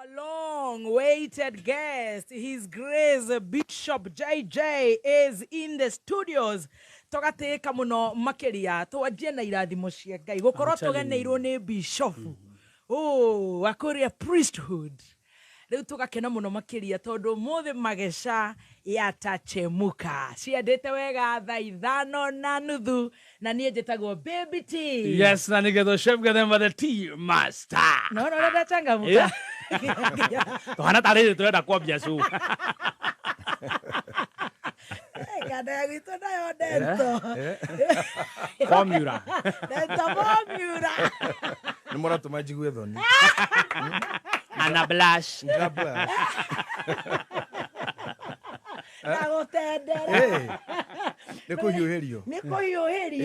Our long-awaited guest, His Grace Bishop JJ, is in the studios. Togateka muno makeria twaje na irathimo cia Ngai gukorwo tugeneirwo ni bishop. Oh, akoria priesthood. Riu tugakena muno makeria tondu muthe magesha yatachemuka. Ciendete wega thaa 5:30 na nie njitagwo Baby T. Yes, na nigetho chef gathemba the tea master. No, ndachangamuka. Tuhana tare turenda kwambia su. Kada gitu nayo dento. Formula. Dento formula. Nimora tumajigue thoni. Ana blush. Nagutendera. Nikuhiuhirio.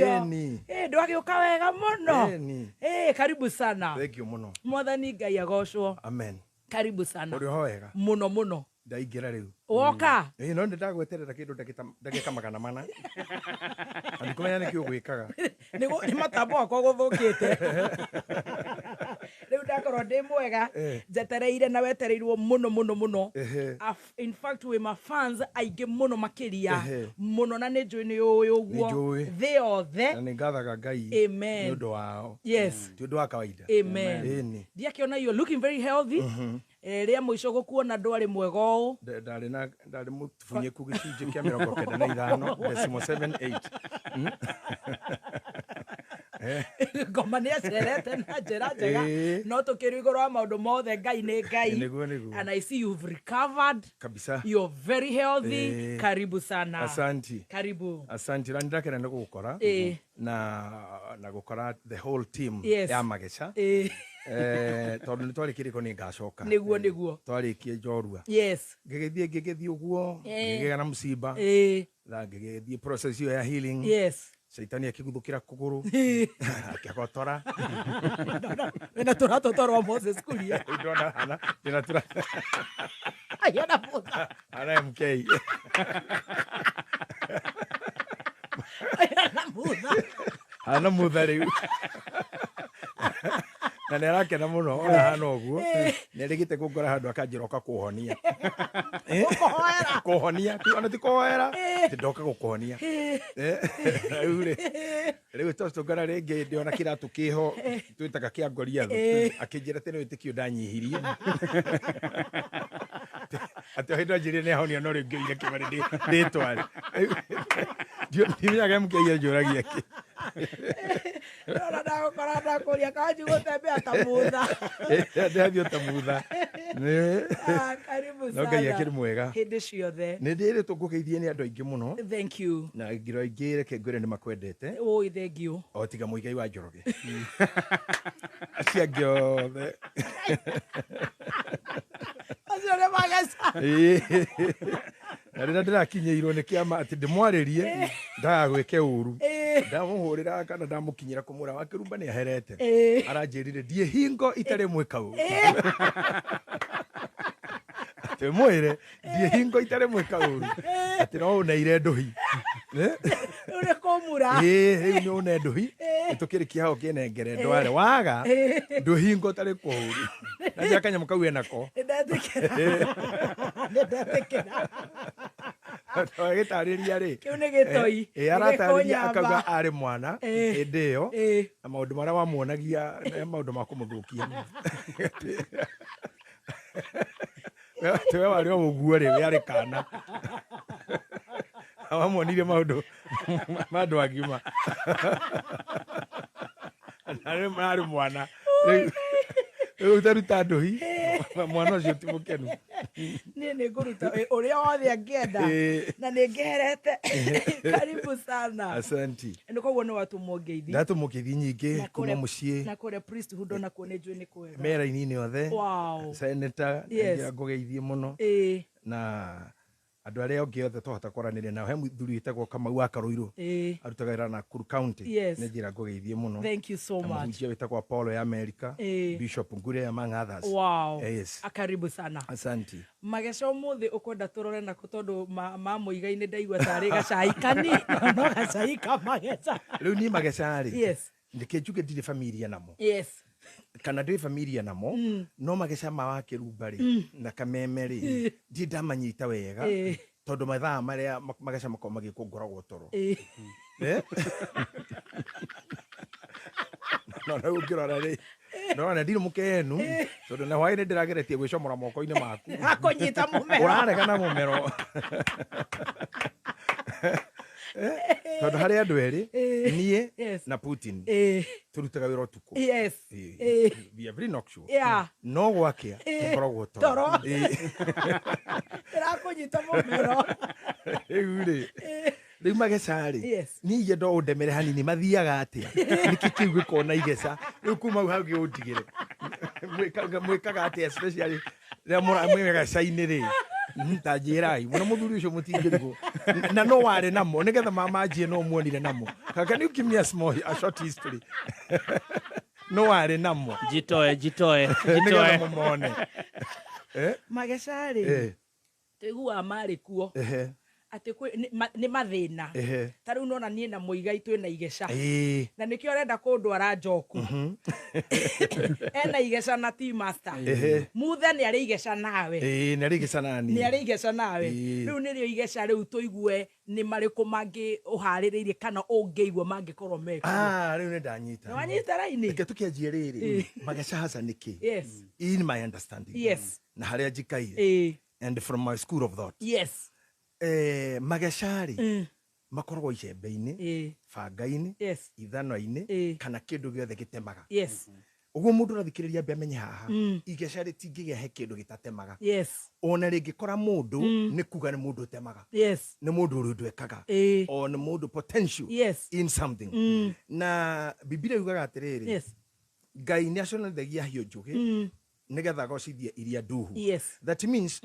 Eni. Ndwagiuka wega muno. Eni. Karibu sana. Thank you muno. Mwathani Ngai agocwo. Amen. Karibu sana. Uri ho wega. Muno. Ndaingira riu. Woka. No ndagweterera kindu ndagika magana mana. Ndikumenya niki ugwikaga. Ni matambo akwa guthukite. Riu ndakorwo ndi mwega njetereire na wetereirwo muno. In fact we my fans aige muno makiria muno na ni njui ni uyu uguo they all there. Na ngathaga Ngai. Amen. Ni undu wao. Yes. Ti undu wa kawaida. Amen. Ndiakiona you looking very healthy. Ria muico gukuona ndwari mwega u. Ndari mufunyiku gicunje kia 95 decimal 78. Ngoma ni acerete na njira njega no tukiri iguru wa maundu mothe Ngai ni Ngai. And I see you've recovered kabisa. You're very healthy. Karibu sana. Asante. Karibu. Asante. Na ndakena ndagukora na gukora the whole team ya Magesha. Tondu ni twari kiriko ni ngacoka. Niguo. Twari kie njorua. Yes. Ngigithie uguo, ngigea na musiba. Na ngigithie process ya healing. Yes. Saitani akiguthukira kuguru akiagotora na turatotorwa Moses kulia ndona ana ndinatura ayona puta ana MK ana mutha riu na nerakena muno ona hana uguo nerigite kungora handu akanjiroka kuhonia kuhonia tu ana ti kuhoera ti ndoka gukuhonia riu tostogara rege ndiona kiratu kiho twitaga kia ngoria thu akinjira tene witikio ndanyihirie ati hindo njiri ne honia no ringi ile kimari nditwari ndimenyaga mkeia njuragia ki Ora dago korada kuria kaji gutembea tamutha. Ndio tamutha. Karibu sana. No Ngai akiri mwega. Hindi ciothe. Ni ndire tugugeithie ni andu aingi muno. Thank you. Na ngiro ingire ke ngure ni makwendete. Oh, thank you. O tiga muigai wa Njoroge. Acia giothe. Azore magasa. Na rĩrĩa ndĩrakinyĩirwo nĩ kĩama atĩ ndĩmwarĩrie ndagagwĩke ũru ndamuhũrĩra kana ndamukinyĩra kũmũra wa kĩrumba nĩ aherete aranjĩrire ndiĩ hingo itarĩ mwĩka ũru atĩ mwĩre ndiĩ hingo itarĩ mwĩka ũru atĩ no ũneire ndũhi uri kũmũra rĩu nĩ ũne ndũhi tũkĩrĩ kĩhao kĩnengere ndware waga ndũhingo tarĩ kũũru na njĩra kanyamũ kau enako ndetĩkĩra Gĩtarĩria rĩ kĩu nĩ gĩtoi aratarĩria akauga arĩ mwana hĩndĩ ĩyo na maũndũ marĩa wamuonagia nĩ maũndũ ma kũmũthũkia we warĩ o ũguo rĩ we arĩ kana wamuonirie maũndũ ma andũ agima arĩ mwana rĩu utaruta ndũhi mwana ũcio ti mũkenu niĩ nĩ ngũruta ũrĩa wothe angĩenda na nĩ ngĩherete. Karibu sana. Asante. Nĩ koguo nĩ watũmwo ngeithi. Ndatũmwo ngeithi nyingĩ kuma mũciĩ na kũrĩa priesthood ona kuo nĩ njũĩ nĩ kwega mera-inĩ yothe. Wow. Senator ngira ngũgeithie mũno na andu aria onge othe tohota kwaranĩria nao he mũthuri wĩtagwo Kamau wa Karũirũ arutaga wĩra Nakuru County nĩ njĩra ngũgeithie mũno. Thank you so much. Mũhunjia wĩtagwo Apollo ya America Bishop Ngure among others. Wow. Yes. Akaribu sana. Asante. Magesha ũmũthĩ ũkwenda tũrore na tondu ma mũigai-inĩ ndaigua tarĩ gacai kani no gacai ka Magesha. Rĩu niĩ Magesha rĩ Yes. ndike njuge ndirĩ familia namo. Yes. kana ndĩ familia namo no magĩcama wa kĩrumba rĩ na kameme rĩ ndi ndamanyita wega tondũ mathaa marĩa magĩcama ko magĩkũngũragwo toro no na ũngĩrora rĩ no na ndirĩ mũkenu tondũ na hwaĩ nĩ ndĩrageretie gwĩcomora moko-inĩ maku akũnyita mũmero ũraregana mũmero tondũ harĩ andũ erĩ niĩ na Putin turutaga wĩra ũtukũ we are very nocturnal no gwakĩa tũkoragwo toro ndĩrakũnyita mũmero rĩu mageca rĩ niĩ ingĩenda ũndemere hanini mathiaga atĩa nĩkĩ kĩu gĩkona igeca rĩu kuma hau gĩũndigĩre mwĩkaga atĩa especially rĩrĩa mwĩ gacainĩ rĩ tanjĩrai mũno mũthuri ũcio mũtingĩrigwo na no warĩ namo nĩgetha mamanjie no muonire namo kaka you give me a short history no warĩ namo jitoe nĩgetha mũmone mageca rĩ tũiguaga marĩ kuo atĩ nĩ mathĩna ta rĩu nona niĩ na mũigai twĩna igeca na nĩkĩo arenda kũndwara Njoku ena igeca na T-Master muthe nĩ arĩ igeca nawe nĩ arĩ igeca nani nĩ arĩ igeca nawe rĩu nĩrĩo igeca rĩu tũigue nĩ marĩkũ mangĩ ũharĩrĩirie kana ũngĩigua mangĩkorwo meko rĩu nĩ ndanyita nĩ wanyita raini reke tũkĩanjie rĩrĩ mageca hasa nĩkĩ in my understanding na harĩa njikaire and from my school of thought mageca-rĩ makoragwo icembe-inĩ banga-inĩ ithano-inĩ kana kĩndũ gĩothe gĩtemaga ũguo mũndũ ũrathikĩrĩria ambe amenye haha igeca rĩtingĩgĩa he kĩndũ gĩtatemaga ona rĩngĩkora mũndũ nĩ kuga nĩ mũndũ ũtemaga nĩ mũndũ ũrĩ ndwekaga o nĩ mũndũ potential in something na Biblia yugaga atĩrĩrĩ Ngai nĩ aconithagia hiũ njũgĩ nĩgetha agocithie iria nduhu that means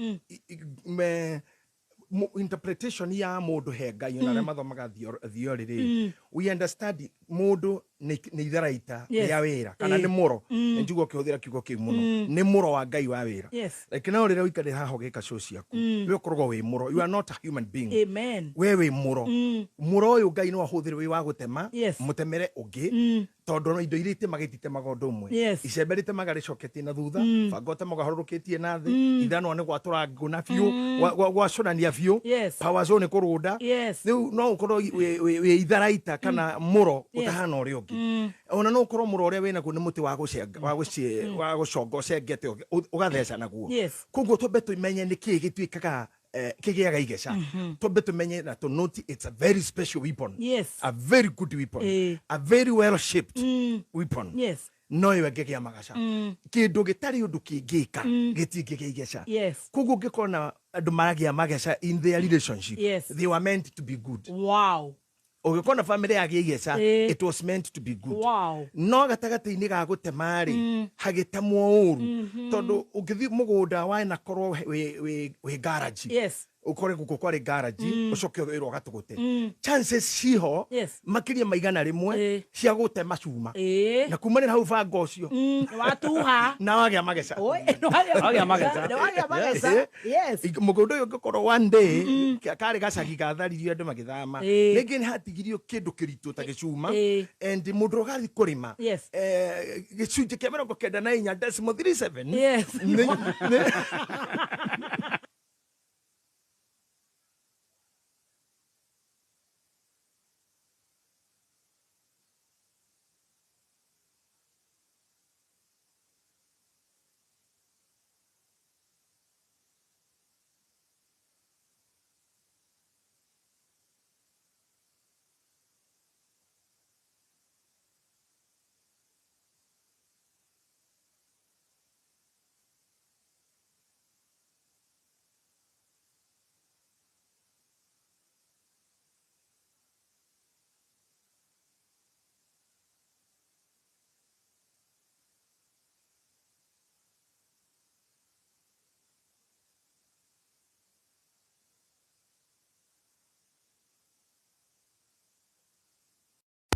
interpretation ya mũndũ he Ngai ona arĩa mathomaga theory rĩ we understand mũndũ nĩ itharaita ya wĩra kana nĩ mũro njiguo ũkĩhũthĩra kiugo kĩu mũno nĩ mũro wa Ngai wa wĩra like no rĩrĩa ũikarĩte haha ũgĩka show ciaku we ũkoragwo wĩ mũro you are not a human being we wĩ mũro mũro ũyũ Ngai no ahũthĩre wĩ wa gũtema mũtemere ũngĩ tondũ no indo iria itemaga ititemaga ũndũ ũmwe icembe rĩtemaga rĩcoketie na thutha banga ũtemaga harũrũkĩtie na thĩ ithano nĩ gwatũra ngũna biũ gwacũrania biũ power zone kũrũnda rĩu no ũkorwo wĩ itharaita kana mũro ũtahana ũrĩa ũngĩ ona no ũkorwo mũro ũrĩa wĩnaguo nĩ mũtĩ wa gũconga ũcengete ũgatheca naguo koguo twambe tũmenye nĩkĩĩ gĩtuĩkaga kĩgĩaga igeca twambe tũmenye na to note it's a very special weapon a very good weapon a very well shaped weapon no ĩyo ĩngĩgĩa magaca kĩndũ gĩtarĩ ũndũ kĩngĩka gĩtingĩgĩa igeca koguo ũngĩkorwo na andũ maragĩa magaca in their relationship they were meant to be good ũgĩkorwo na family yagĩa igeca it was meant to be good no gatagatĩ-inĩ ga gũtema-rĩ hagĩtemwo ũru tondũ ũngĩthiĩ mũgũnda wanakorwo wĩ garage ukore guko kwari garage ucoke wĩrwo gatũgũte chances ciho makĩria maigana rĩmwe cia gũte macuma na kumanĩra hau banga ũcio watuha na wagĩa mageca wagĩa mageca mũgũnda ũyũ ũngĩkorwo one day karĩ gacagi gatharirio andũ magĩthama rĩngĩ nĩ hatigirio kĩndũ kĩritũ ta gĩcuma and mũndũ ũgathiĩ kũrĩma gĩcunjĩ kĩa 94.37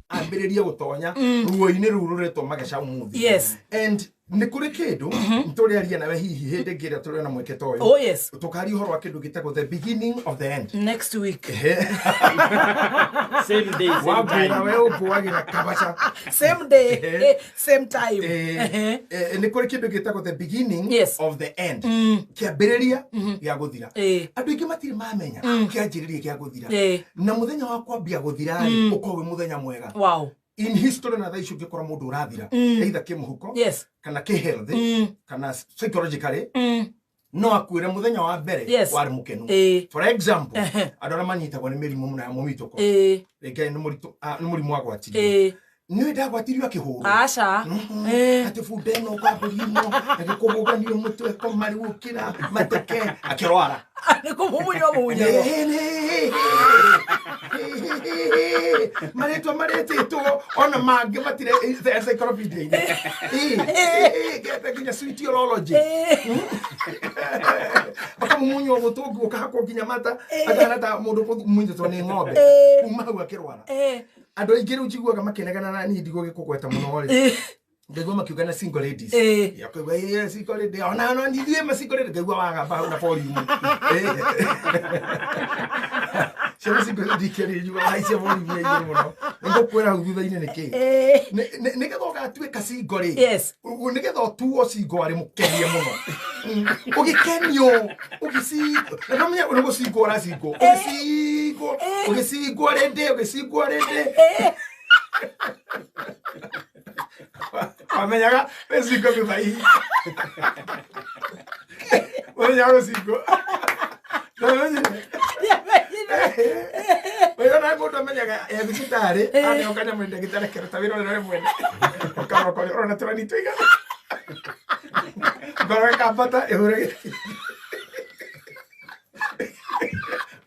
ambĩrĩrie gũtonya ruo-inĩ rũu rũretwo mageca ũmũthĩ and nä kå rä kä ndå tå rä aria nawe hihi hä ndä ngä rä a tå rä ona mweke ta å Oh yes. yå tå kari å horo wa kä ndå gä tagwo the beginning of the end Next week. Same day, same wambä ra time. we å ngå agä ra kabaca Same day, same time. nä kå rä kä ndå gä tagwo the beginning Yes. of the end kä ambä rä ria gä a gå thira Eh. andå aingä matirä mamenya kä anjä rä ria gä a gå thira Eh. na må thenya wa kwambia gå thira rä å korwo wä må thenya mwega Wow. in history na thaa icio å ngä kora må ndå å rathira either kä må huko Yes. kana kä healthy kana psychologically Mm. no akuä re må thenya wa mbere Yes. warä må kenu Eh. for example andå arä a manyitagwo nä mä rimå må na ya må mitå ko Eh. rä nä må rimå wagwatirio Eh. nä wä ndagwatirio akä hå rwo Acha. Eh. atä bunda ä no kwambå rimwo agä kå gå ganio må twe komari gå kä ra mateke akä rwara Nä kå mumunywo munyo. marĩtwa marĩtĩtwo ona mangĩ matirĩ encyclopedia-inĩ gete nginya sweetiology akamumunywo gũtũngu ũkahakwo nginya mata akahana ta mũndũ mũnyitĩtwo nĩ ng'ombe kuma hau akĩrwara andũ aingĩ rĩu njiguaga makĩnegana na niĩ ndigũ gĩkũgweta mũno rĩ ngaigua makiuga na single ladies akaigua single lady ona no ndithuĩ ma single lady ngaigua wagamba hau na volume ciana single lady kĩrĩ njua haicia volume ya igũrũ mũno nĩngũkwĩra hau thutha-inĩ nĩkĩ nĩgetha ũgatuĩka single rĩ Yes. nĩgetha ũtuo single arĩ mũkenie mũno ũgĩkenio ũgĩcingwo na nomenya nĩ gũcingwo ũracingwo ũgĩcingwo rĩndĩ wamenyaga wĩcingo mĩthaihi mũthenya gũcingwo wĩra mũndũ amenyaga thibitarĩ aneo kanyamũ ndagĩtarĩ kĩruta wĩra ũrĩa mwene ũkarokorĩa ũrona tũrani tũigana ngoro ĩkambata ĩhũre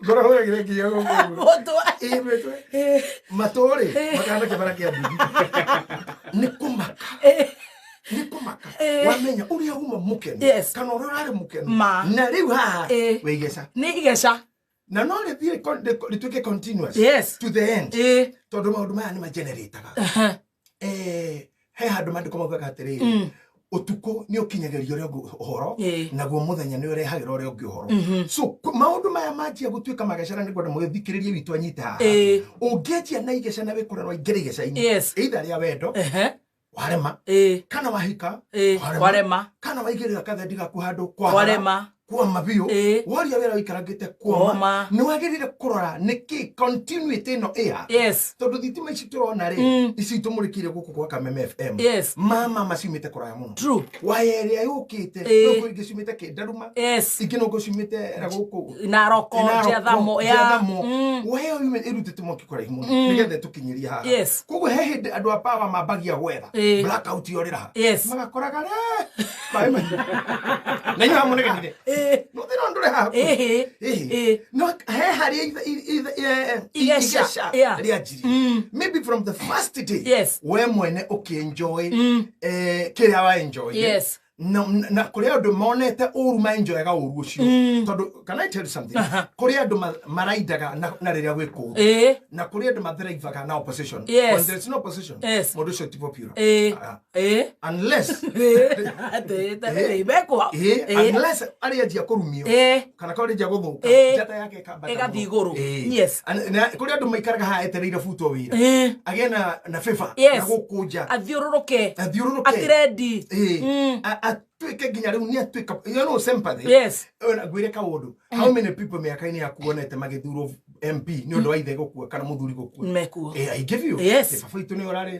ngoro hũragĩre nginya gũkũ matũrĩ makana kĩbara kĩa nduthi nĩ kũmaka wamenya ũrĩa uma mũkenu kana ũrĩa ũrarĩ mũkenu na rĩu haha wĩ igeca nĩ igeca na no rĩtuĩke continuous to the end tondũ maũndũ maya nĩ magenerataga he handũ mandĩko maugaga atĩrĩrĩ ũtukũ nĩ ũkinyagĩria ũrĩa ũngĩ ũhoro naguo mũthenya nĩ ũrehagĩra ũrĩa ũngĩ ũhoro so maũndũ maya manjia gũtuĩka magecana nĩ kwenda mũthikĩrĩrie witũ anyita haha ũngĩenjia na igecana wĩkũrerwo ingĩrĩ igeca-inĩ either rĩa wendo warema kana wahika warema kana waigĩrĩra kathendi gaku handũ kwarema kuoma biũ woria wĩra ũikarangĩte kuoma nĩ wagĩrĩire kũrora nĩkĩ continuity ĩno ĩha tondũ thitima ici tũrona rĩ ici itũmũrĩkĩire gũkũ gwa Kameme FM mama maciumĩte kũraya mũno waya ĩrĩa yũkĩte no ingĩ ciumĩte Kĩndaruma ingĩ no ciumĩte gũkũ Naroko Njathamo waya ĩrutĩte mwaki kũraihu mũno nĩgetha tũkinyĩrie haha koguo he hĩndĩ andũ a power mambagia gwetha blackout yorĩra magakoraga na inyuĩ hamũnegenire no thĩna ndũrĩ haku no he harĩa igeca rĩanjirie maybe from the first day we mwene ũkĩenjoy kĩrĩa wa enjoy na kũrĩ andũ monete ũru maenjoyaga ũru ũcio tondũ can I tell you something kũrĩ andũ maraindaga na rĩrĩa gwĩ kũũru na kũrĩ andũ mathrivaga na opposition when there's no opposition mũndũ ũcio ti popular unless unless arĩanjia kũrumio kana ko arĩanjia gũthũka njata yake ĩgathiĩ igũrũ kũrĩ andũ maikaraga haha etereire butwo wĩra agĩe na bĩba na gũkũnja athiũrũrũke atirendi atuĩke nginya rĩu nĩ atuĩka you know sympathy ngwĩre kaũndũ how many people mĩaka-inĩ yaku wonete magĩthurwo MP nĩ ũndũ wa ithe gũkua kana mũthuri gũkua mekuo I give you baba witũ nĩ ũrarĩ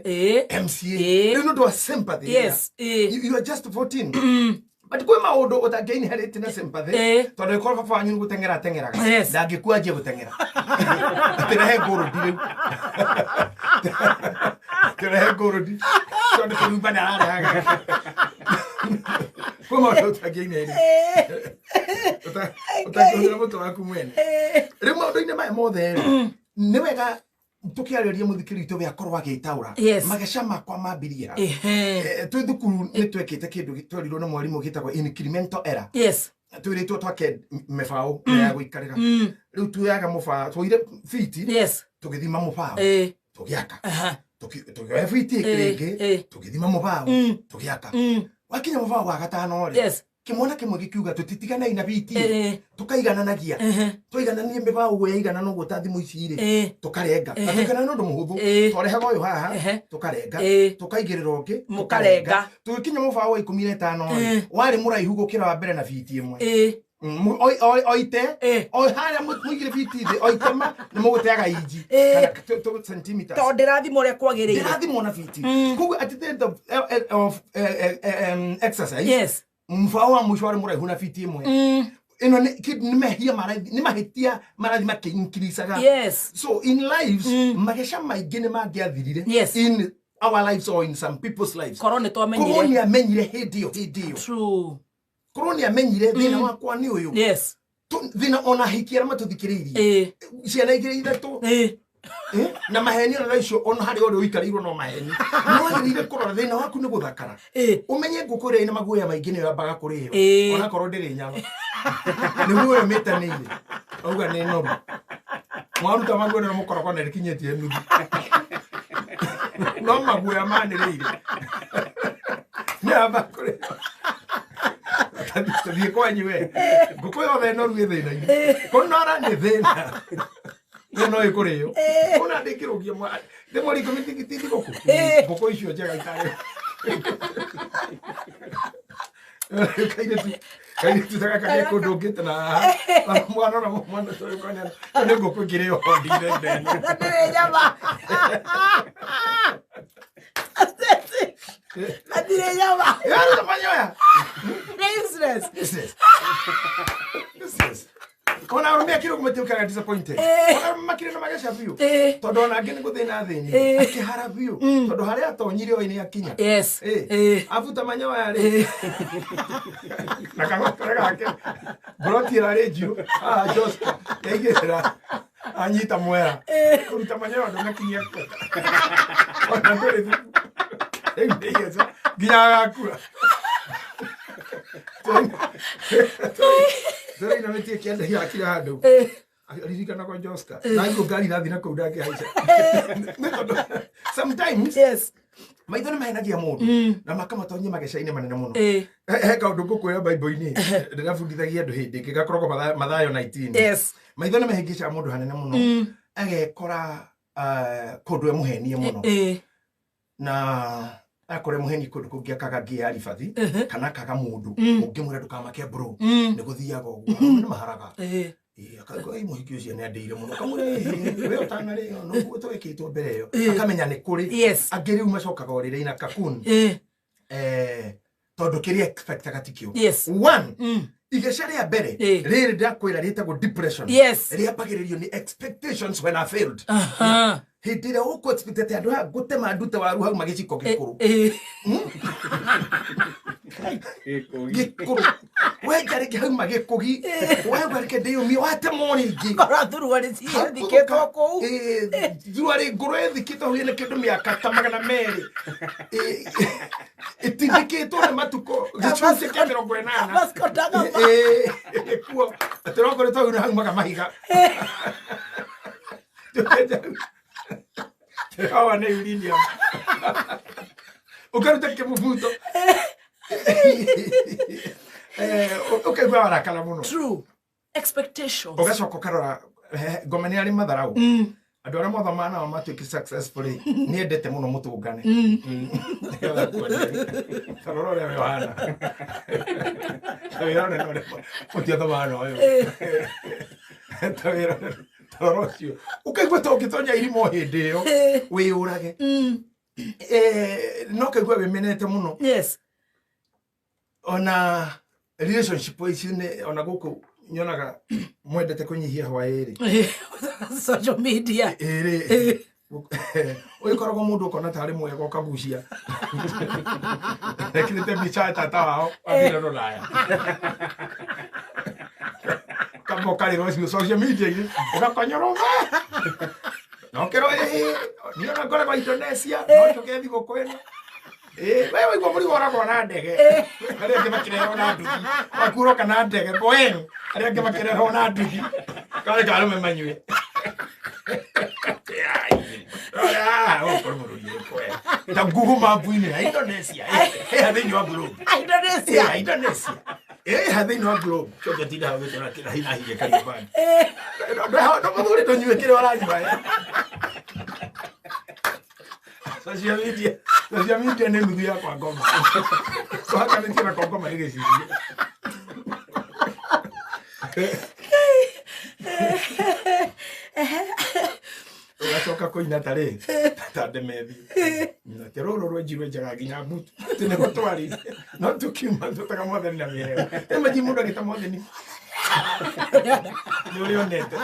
MCA rĩu nĩ ũndũ wa sympathy you are just voting but kwĩ maũndũ ũtangĩinherĩte na sympathy tondũ ĩkorwo baba wanyu nĩ gũteng'era ateng'eraga ndangĩkua anjie gũteng'era atĩrehe ngũrũndi rĩu tũrehe ngũrũndi tondũ kĩrumba nĩ ararehaga kwĩ maũndũ ũtangĩinherĩte ũtangĩhũthĩra mũtwe waku mwene rĩu maũndũ-inĩ maya mothe nĩ wega tukiarĩria mũthikĩri witũ akorwo agĩtaũra mageca makwa mambirie ha twĩ thukuru nĩ twekĩte kĩndũ twerirwo nĩ mwarimũ gĩtagwo incremental error twĩrĩtwo twake mĩbaũ ya gũikarĩra rĩu tuoyaga mũbaũ twoire biti tũgĩthima mũbaũ tũgĩaka tũkĩoya biti rĩngĩ tũgĩthima mũbaũ tũgĩaka wakinya muvao wa gatano ri Yes. kimwana kimwe gikiuga tutitigana ina biti tukaigananagia twigananie mivao we igana no guta thimu ici ri tukarenga tukana no ndu muhuthu torehaga uyu haha tukarenga tukaigirira ungi mukarenga tukinya muvao wa 15 ri wari muraihu gukira wa mbere na biti imwe oite haria muigire biti thi oitema ni muguteaga inji kana 2 centimeters to ndirathimo uria kwagirire ndirathimo na biti kugu at the end of exercise yes mvao wa mwisho wari muraihu na biti imwe ino ni mehia marathi ni mahitia marathi makinkirisaga yes so in lives magesha maingĩ nĩ mangiathirire yes in our lives or in some people's lives korone to amenyire korone amenyire hĩndĩ ĩyo true korone amenyire thĩna wakwa nĩ ũyũ yes thĩna ona hikiara matũthikĩrĩirie ciana igĩrĩ ithatũ na maheni ona icio ona harĩ ũrĩa ũikarĩirwo no maheni no wagĩrĩire kũrora thĩna waku nĩ gũthakara ũmenye ngũkũ ĩrĩa ĩna maguoya maingĩ nĩyo yambaga kũrĩo ona korwo ndĩrĩ nyama nĩguo ĩyo mĩtanĩire auga nĩ noru mwaruta maguoya na mũkoroko na rĩkinyĩtie nuthu no maguoya manĩrĩire nĩ yamba kũrĩo tũthiĩ kwanyu we ngũkũ yothe noru ĩ thĩna-inĩ kũnora nĩ thĩna no ikurio ona ndikirugia mwa ndemo liko mitikititi goko icio njega itare kaire tu taka kale ko dogete na mwana to kanya ne goko kireo ndire ndene nyama adire nyama yaro manyoya business ona rumia kiro kumetiuka disappointed ona makire no magesha biu todo na ngene guthina thini akihara biu todo haria atonyire oini akinya yes afuta manyoya ri na kangokora gake broti ra reju just kaigira anyita mwera kuruta manyoya ndo nakinya ona ndore nginya gakura Dore ina metie kienda hiyo akira handu alirikana kwa Joska na iko gari rathi na kau ndake haica sometimes yes maithone mahenagia mundu na makamatonye magesha-ini manene muno he kaundu ngukwira bible-ini ndirabundithagia andu hindi ngakorwo Mathayo 19 yes maithone mahengica mundu hanene muno agekora kundu e muhenie muno na akore muheni kundu kungi akaga ngia ribathi kana akaga mundu ungimwira ndukamake bro ni guthiaga uguo ni maharaga akaga muhiki ucio ni andeire muno kamure we utana ri no gwetwekitwo mbere yo akamenya ni kuri angiriu macokaga orire-ina kakun tondu kiria expectaga tikio one igesha ria mbere riri ndakwira rietagwo depression riambagiririo ni expectations when I failed hindi ĩrĩa ũkũ-expect andũ aya gũtema ndute waru hau magĩciko gĩkũrũ gĩkũrũ wenja rĩngĩ hau magĩkũgi wegwa rĩngĩ ndĩyũmie watemwo rĩngĩ thurua rĩthikĩtwo kũu thurua rĩ ngũrũ ĩthikĩtwo hau nĩ kĩndũ mĩaka ta 200 ĩtindĩkĩtwo nĩ matukũ gĩcunjĩ kĩa 80 kuo atĩrongoretwo hau na hau magamahiga hawa na uranium ukaruta kimuvuto ukaigua warakara muno true expectations ugacoka ukarora ngomeni ari matharau andu aria mothoma nao matuĩke successfully ni endete muno mutungane tarora uria we wahana tawira nene uria mutiathoma noyo tawira Torosio ukaigua to gitonya irimo hindi yo wiyurage no kaigua bimenete muno yes ona relationship icine ona guku nyonaga mwendete kunyihia hwairi social media uikoragwo mundu ukona tari mwega ukagucia rekirite bicha tata wao abira roraya kamo kali rosi social media ugakonyoroma no kero ni ona ngora kwa Indonesia no chokethi gokwena wewe igwa muri gora gora ndege ari ange makirero na ndugi akuro kana ndege Boeing ari ange makirero na ndugi kale kale memanywe ai o por muru ye ta Google map ini Indonesia hathini wa globe Indonesia hathini wa globe choka tinda hawe tona kila hina hige karibani ndo muthuri tonywe kire waranywa social media ni nuthu ya kwa ngoma so haka ni kira kwa ngoma ile sisi Ugacoka kuina tari tande methi na keroro rwejirwe njaga nginya mbutu tene gotwari no tukiuma tutaga motheni na mireo emaji mundu agita motheni ni uri onete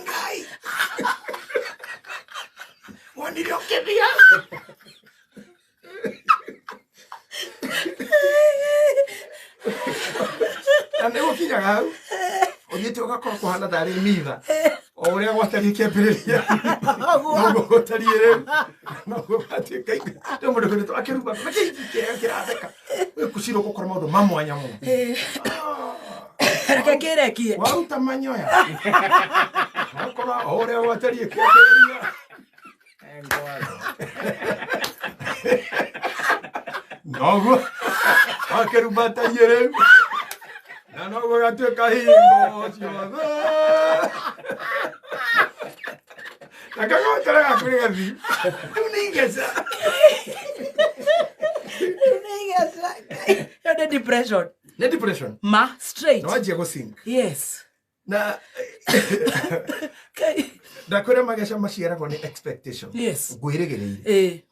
ngai wani rokebia ande ukinya hau ogite ugakora kuhana dari mitha o uria gwatari kiambiriria no gotariire no gotari kai ndo mundu kunito akiruba kiratheka we kushiro gukora maundu mamwanya muno reke kirekie waruta manyoya akora o uria gwatari kiambiriria no akiruba tariire na no gatuika hingo ciothe na kagotera gakuri gathi unigeza yode depression ma straight no ajia go sing yes na ndakora magesha maciara ko ni expectation yes gwirigereire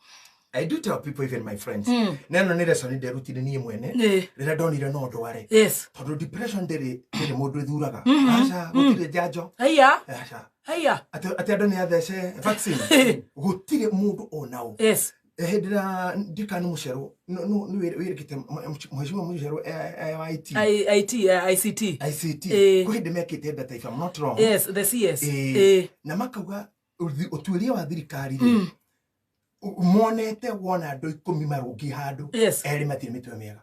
I do tell people, even my friends, neno nire soni de rutine ni mwene, rira donire no ndware. Yes. Todo depression dere mundu ithuraga. Acha gutire jajo. Haya. Acha. Haya. Ate andå nä athece vaccine gå tirä må ndå onao hä ndä ra ndikani må cerå wä rä kä te mheshimiwa må cerå ICT kå hä ndä mekä te data if I'm not wrong na makauga å tuä wa thirikari monete wona andå 10 marå handå erä matirä mä twe mega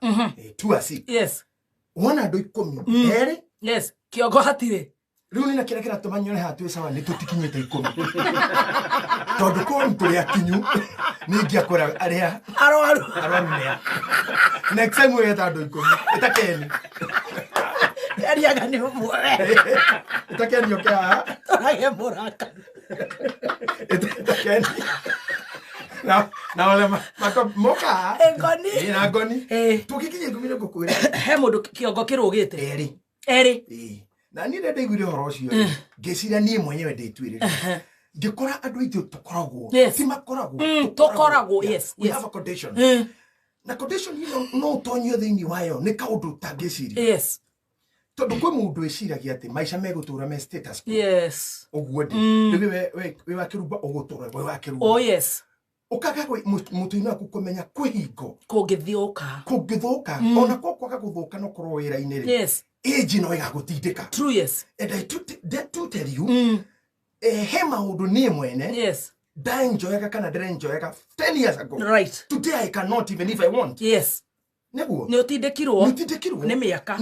tuaci wona andå 10 erä kiongo hatirä riu ni na kira kira tumanyore hatu sawa ni tutikinyete 10 tondu ko nturi akinyu ni ngiakora aria arwaru ne next time we tando 10 itakeni ariaga ni mwe itakeni yoka torage muraka itakeni na wale mako moka engoni ina ngoni tukikinye 10 ngukwira he mundu kiongo kirugite eri na ni ndende igwire horo ucio ngicira nie mwenyewe nditwirire ngikora andu aithu tukoragwo ti makoragwo tukoragwo yes we have a condition na condition no tonyo thiini wayo ni kaundu tangiciri tondu kwi mundu eciragia ati maica megutura me status uguo ndi we wakirumba ugutura we wakirumba ukaga mutuino aku kumenya kwihingo kungithuka ona kwaga guthuka no korwo wira-ini ri age no igagutindika true and I to tell you he maundu ni mwene da enjoyaga kana dre enjoyaga 10 years ago right today I cannot even if I want neguo ni utindikirwo ni miaka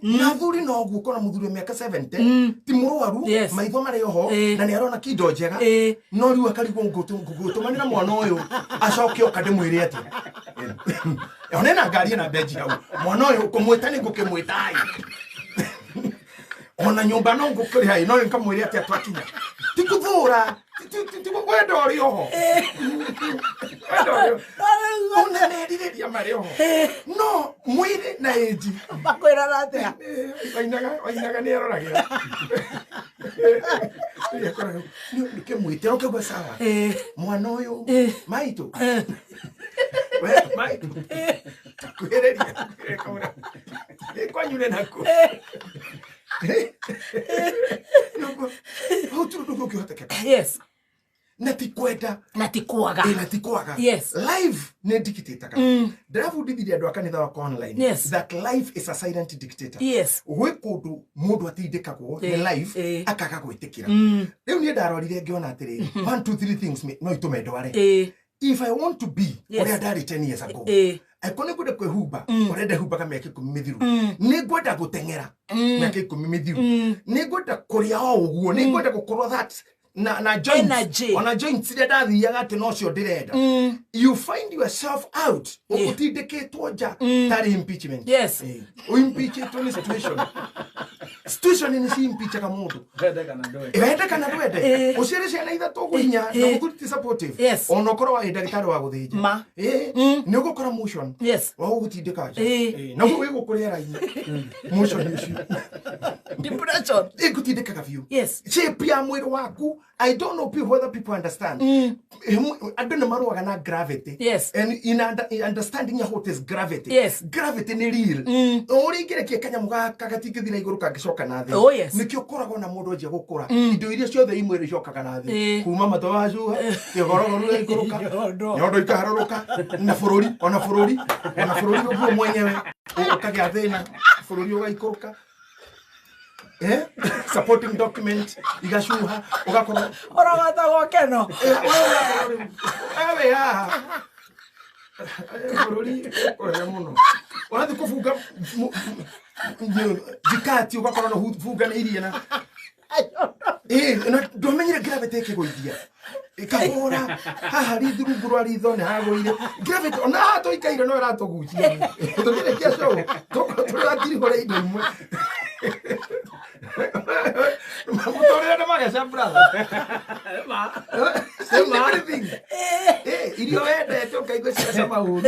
na thuri no gukora muthuri miaka 70 ti murwaru maitho mari oho na ni arona kindo njega no riu akarigo ngutumanira mwana uyu acoke okade mwire ati onena ngari na beji hau mwana uyu kumwita ni ngukimwitai ona nyumba no ngukuri hai no nkamwire ati atwakinya tikuthura wendo ori oho ona nerireria mari oho no mwire na eji bakwira rate wainaga ni aroragira nikimwite okegwa sawa mwana uyu maitu we maitu kuhereria kwanyure naku natikwaga live ne dictator ndravudithiria andu akanitha wako online that life is a silent dictator we kundu mundu atindikagwo ni live akaga gwitikira riu ni ndarorire ngiona atiri 1 2 3 things no itume ndware if I want to be where I died 10 years ago Aikone ngwenda kwihumba urenda humba ka miaka 10 mithiru ni ngwenda gutengera miaka 10 mithiru ni ngwenda kuria o uguo ni ngwenda gukorwo that na joints ona joints ria ndathiaga ati no cio ndirenda you find yourself out ukutindikitwo nja tari impeachment impeachment ni situation ni si impeach ka mundu wende kana ndwende ucire ciana ithatu guinya na gututi supportive ona ukorwo wa ndagitari wa guthinja ni ugukora motion wa gutindika nja na gwe gukurera ini motion icio depression igutindika ka view shape ya mwiri waku I don't know whether people understand. I don't know about gravity. And in understanding what is gravity. Gravity ni real. Ori gire ke kanya muga kagatige thina iguru kagicoka na thi. Nikio korago na mundu je gukura. Indo iria ciothe imwiri cokaga na thi. Kuma mato wacu, igorogoru iguruka. Nyondo ikaharuruka na bururi, ona bururi uguo mwenyewe ukagia thina. Bururi ugaikuruka. Supporting document igashuha ugakora oragata gokeno bururi oya muno ona kufunga dikati ugakora no funga na iria na na domenyire gravity kiguithia ikahora haha riduruguru aritho ne hagoire gravity ona to ikaire no ratogucia tugire kia show turatiri hore indo imwe Motorera na maga brother. Sema everything. Irio wendete ukaigwe cia sama uru.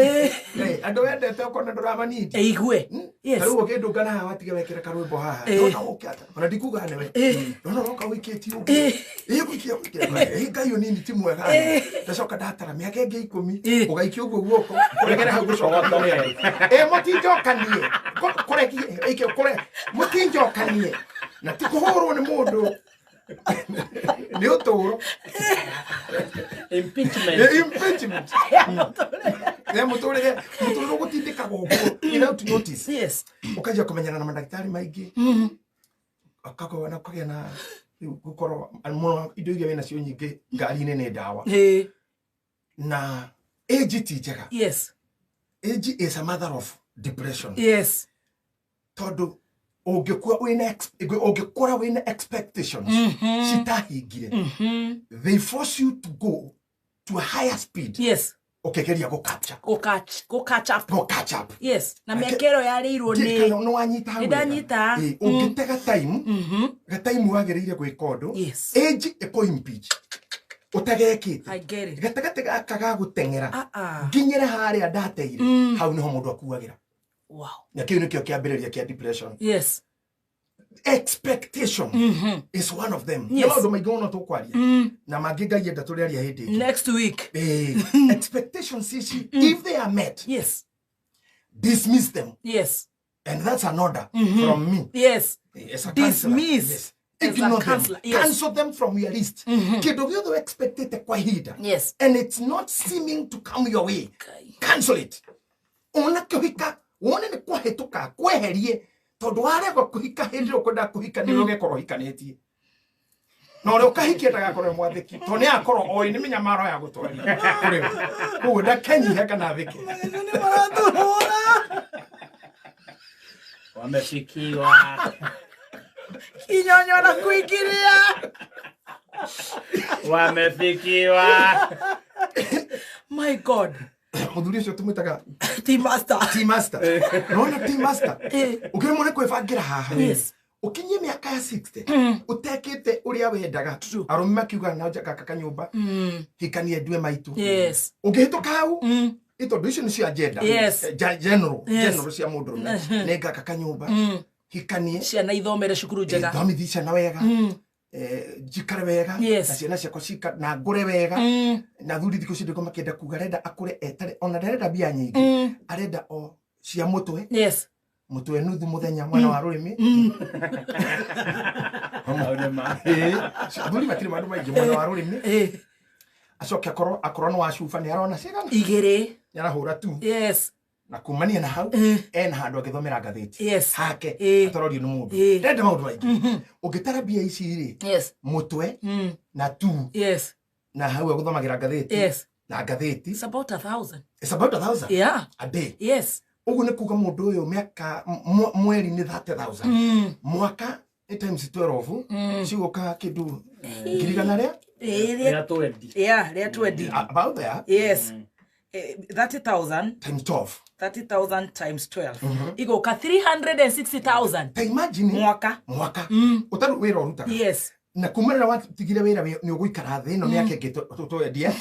Andu wendete ukona nduramanidi. Igwe. Yes. Karu ukindu ngana haha watige wekira karwimbo haha. Ndona ukata. Ona ndikuga newe. Ndona uka wiketi ugu. Gwikia. Ngai onini ti mwega. Ndacoka ndatara miaka ingi 10 ugaikia ugu guoko. Kuregera hau gucoka ndone. Mutinjokanie. Kurekie kure. Mutinjokanie. Na tikuhorwo ni mundu ni uturo impeachment ya mutore gutindika gogo without notice ukaja kumenyana na madaktari maingi akako na kugea na gukoro muno indo iria wena cio nyingi ngari nene ndawa na age ti njega age is a mother of depression todo ungekora wina expectations citahingire they force you to go to a higher speed ukegeria go catch up na mekero yarirwo ni no wanyita ndanyita ungitega time wagereire gwikondo age eko impeach utagekite gatagate gakaga gutengera nginyira haria ndateire hau niho mundu akuagira. Wow. Na kiyo nikyo kiambiriria kia depression. Expectation is one of them. Maundu maingi muno tukwaria. Na mangi yenda turiaria hindi iki. Next week. Expectations if they are met. Dismiss them. And that's an order from me. Dismiss. Ignore them. Cancel them from your list. Kido gyo expected kwa hida. And it's not seeming to come your way. Cancel it. Ona kuhika wone ni kwahituka kweherie tondu warego kuhika hindi ukonda kuhika ni roge koro hikanetie no ro kahikia ndagakorwo mwathiki to ni akorwo oi ni minyamaro ya gutwaria kuri ku nda kenyi heka na thiki ni maratuhura wamefikiwa kinyonyo na kuikiria wamefikiwa my god muthuri ucio tumwitaga team master no team master ukimone kwibangira haha ukinyie miaka ya 60 utekite uria wendaga arume makiuga na nja kaka kanyumba hikanie ndue maitu ungihituka hau ito icio ni cia agenda general cia mundu nenga kaka kanyumba hikanie ciana ithomere cukuru njega thomithi ciana wega jikare wega na ciana ciakwa cika na ngure wega na thuri thiko cindiko makienda kuga renda akure etare ona ndarenda bia nyingi arenda o cia mutwe mutwe nuthu muthenya mwana wa rurimi thuri matiri mandu maingi mwana wa rurimi acoke akorwo no wacuba ni arona cigana igiri yarahura tu na kumania na hau handu agithomera ngathiti hake atororio ni mundu renda maundu maingi ungitara bia ici ri mutwe na tu na hau aguthomagira ngathiti na ngathĩti. It's about 1,000. It's about 1,000 Yeah. a day. Yes. Ugu nĩ kuga mũndũ ũyũ mĩaka mweri nĩ 30,000. Mwaka times 12 cigũka kĩndũ ngirigana rĩa? Rĩa 20. Yeah, rĩa 20. About there. Yes. 30,000 times 12. 30,000 times 12. Igũka 360,000. Ta imagine Mwaka. Ũtarĩ wĩra ũrutaga. Yes. Na kumarĩra watigire wĩra nĩ ũgũikara thĩ ĩno nĩ akenge twendia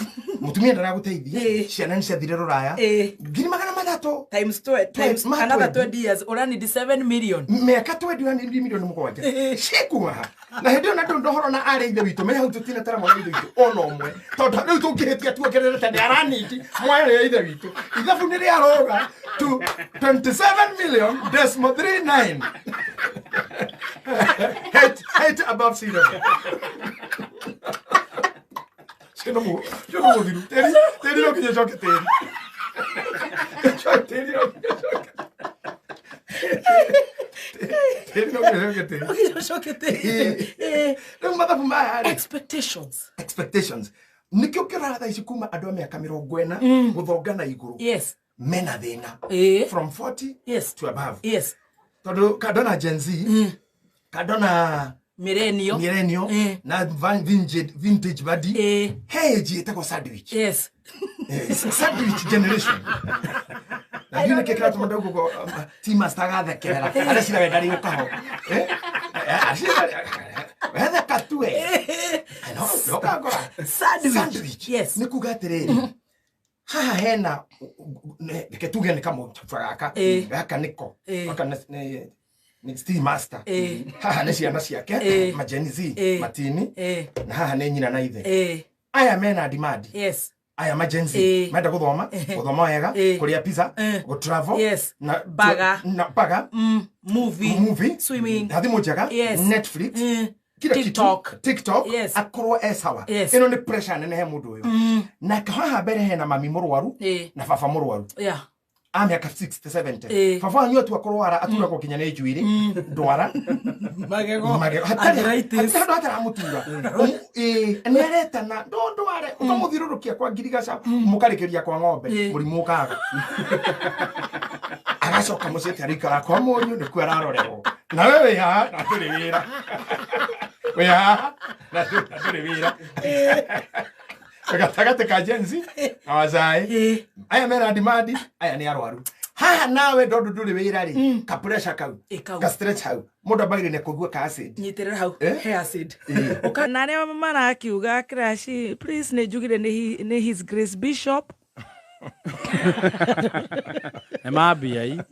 mũtumia ndaragũteithia ciana nĩ ciathire rũraya 300,000 times 12 times another 20 years ora need 7 million mĩaka 20 ni milioni mũgwanja cikuma na hĩndĩ ĩyo na ndohoro na arĩ ithe witũ menya hau tũtina tara mwana ithe witũ ona ũmwe tondũ rĩu tũngĩhĩtia tuongererete nĩ araniti mwana ya ithe witũ ithabu nĩ rĩaroga to 27 million decimal 39 height above sea level. Yo no digo, te digo que yo que te. Yo te digo que te. No mata fuma. Expectations. Nikio kirada isikuma ado miaka 40 guthongana iguru. Yes. Mena thina. From 40 to above. Yes. Todo kadona Gen Z. Kadona Millennial. Na vintage body. Hey, itako sandwich. Yes. Sandwich generation. Na yule kekera tumadogo go tima staga thekera. Ara sira wendari ukaho. Whether katue. No, lokagora. Sandwich. Yes. Nikugatiriri. Haha hena ketuge ni kama gaka. Gaka niko. Gaka ni Steve Master. Haha nĩ ciana ciake ma Gen Z matini na haha nĩ nyina na ithe. Aya mena demand. Yes. Aya ma Gen Z menda guthoma wega kuria pizza go travel na baga movie swimming thimu njega Netflix TikTok akorwo esawa ino ni pressure nene he mundu uyu na haha mbere hena mami murwaru na baba murwaru miaka 60 70 baba nyo tu akorwara atura ko kinya ne juire ndwara magego hatara mutura nereta na ndware ukamuthirurukia kwa ngirigaca mukarekeria kwa ng'ombe murimu kaga agacoka mucete arikara kwa munyu ni kwararorero na wewe ya na turi wira we ya na turi wira Agataga ka Gen Z awazai aya mera demand aya ni arwaru haha nawe ndondo nduri wira ri ka pressure kau ka stretch hau mundu bagire ne kugua ka acid nyiterera hau he acid ukanane mama na akiuga crash please ne jugire ne his grace bishop Mabia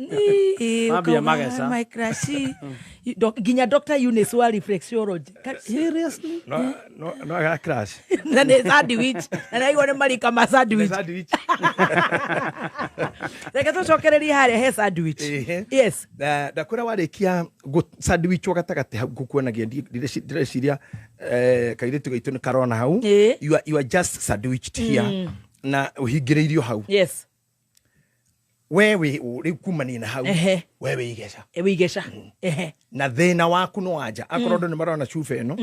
magesa my crash ginya Dr. Eunice wa reflexology seriously no I crash na ne sandwich na igone marika ma sandwich reka tucokereria hare he sandwich yes da kura warikia sandwich wagatagate gukuonagia direciria kairitu gaitu ni karona hau you are just sandwiched here na uhingireirio hau yes wewe uri kumani na hau wewe igesha na thina waku no anja akorodo ni marona chufe eno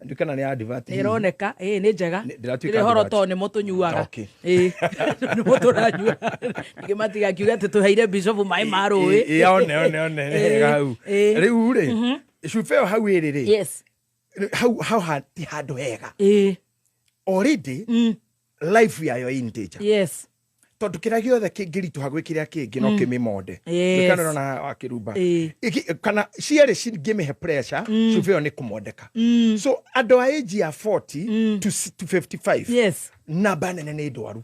ndikana ni advert ironeka ni njega ni horo to ni mutunyuaga ni muturanyua ngimatiga kiuga tutuheire bishop mai marui one hau riu ri chufe hau iriri yes hau hati hado hega already life yayo in danger yes tondu kira giothe kingiritu hagwe kiria kingi no kimemonde kana na akirumba kana ciere cingimihe pressure cuveo ni kumondeka so ado age ya 40 to 55 yes namba nene ni ndwaru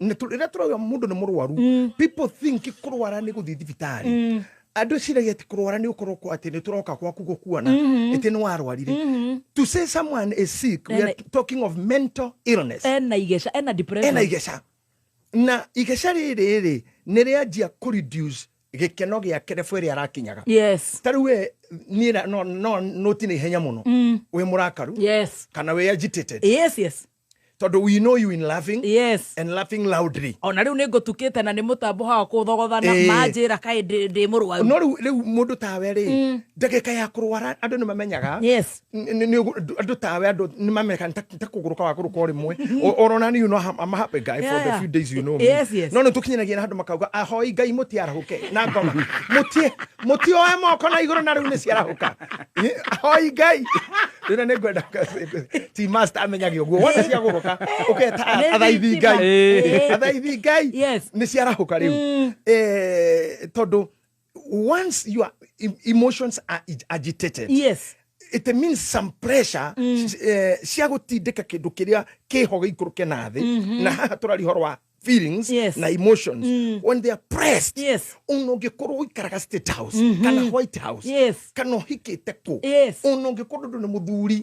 ne turira turo mundu ni murwaru people think kurwara ni guthi thibitari ado ciragia ti kurwara ni ukorwo kwa ati ni turoka kwa kugukuana eti ni warwarire to say someone is sick we are talking of mental illness ena igesha ena depression na igesha riri ni rianjia ku reduce gikeno gia kerefu ri arakinyaga yes taruwe ni no tini henya muno we murakaru yes kana we agitated yes Todo we know you in laughing. Yes. And laughing loudly. Ona riu ni ngutukite na ni mutambo ha kuthogothana manjira kai ndi murwaru. No riu mundu tawe ri ndagika ya kurwara andu ni mamenyaga. Yes. Ni andu tawe andu ni mameka ntakuguruka wa kuruka rimwe. Orona ni you know I'm a happy guy for the few days you know me. Yes. No tukinyanagia na andu makauga ahoi ngai mutiarahuke na ngoma. Muti oe moko na iguru na riu ni ciarahuka. Ahoi ngai. Rina ne gwenda ti master amenyagi uguo. Wona ciaguruka. Okay, athaithi ngai. Athaithi ngai. Yes. Ni ciarahuka riu. Todo once your emotions are agitated. Yes. It means some pressure cia gutindika kindu kiria kihoga ikuruke na thi na haha turari horo wa feelings na emotions when they are pressed. Yes. Unongikorwo ikaraga State House kana White House kana hikite ku unongikorwo ndu ni muthuri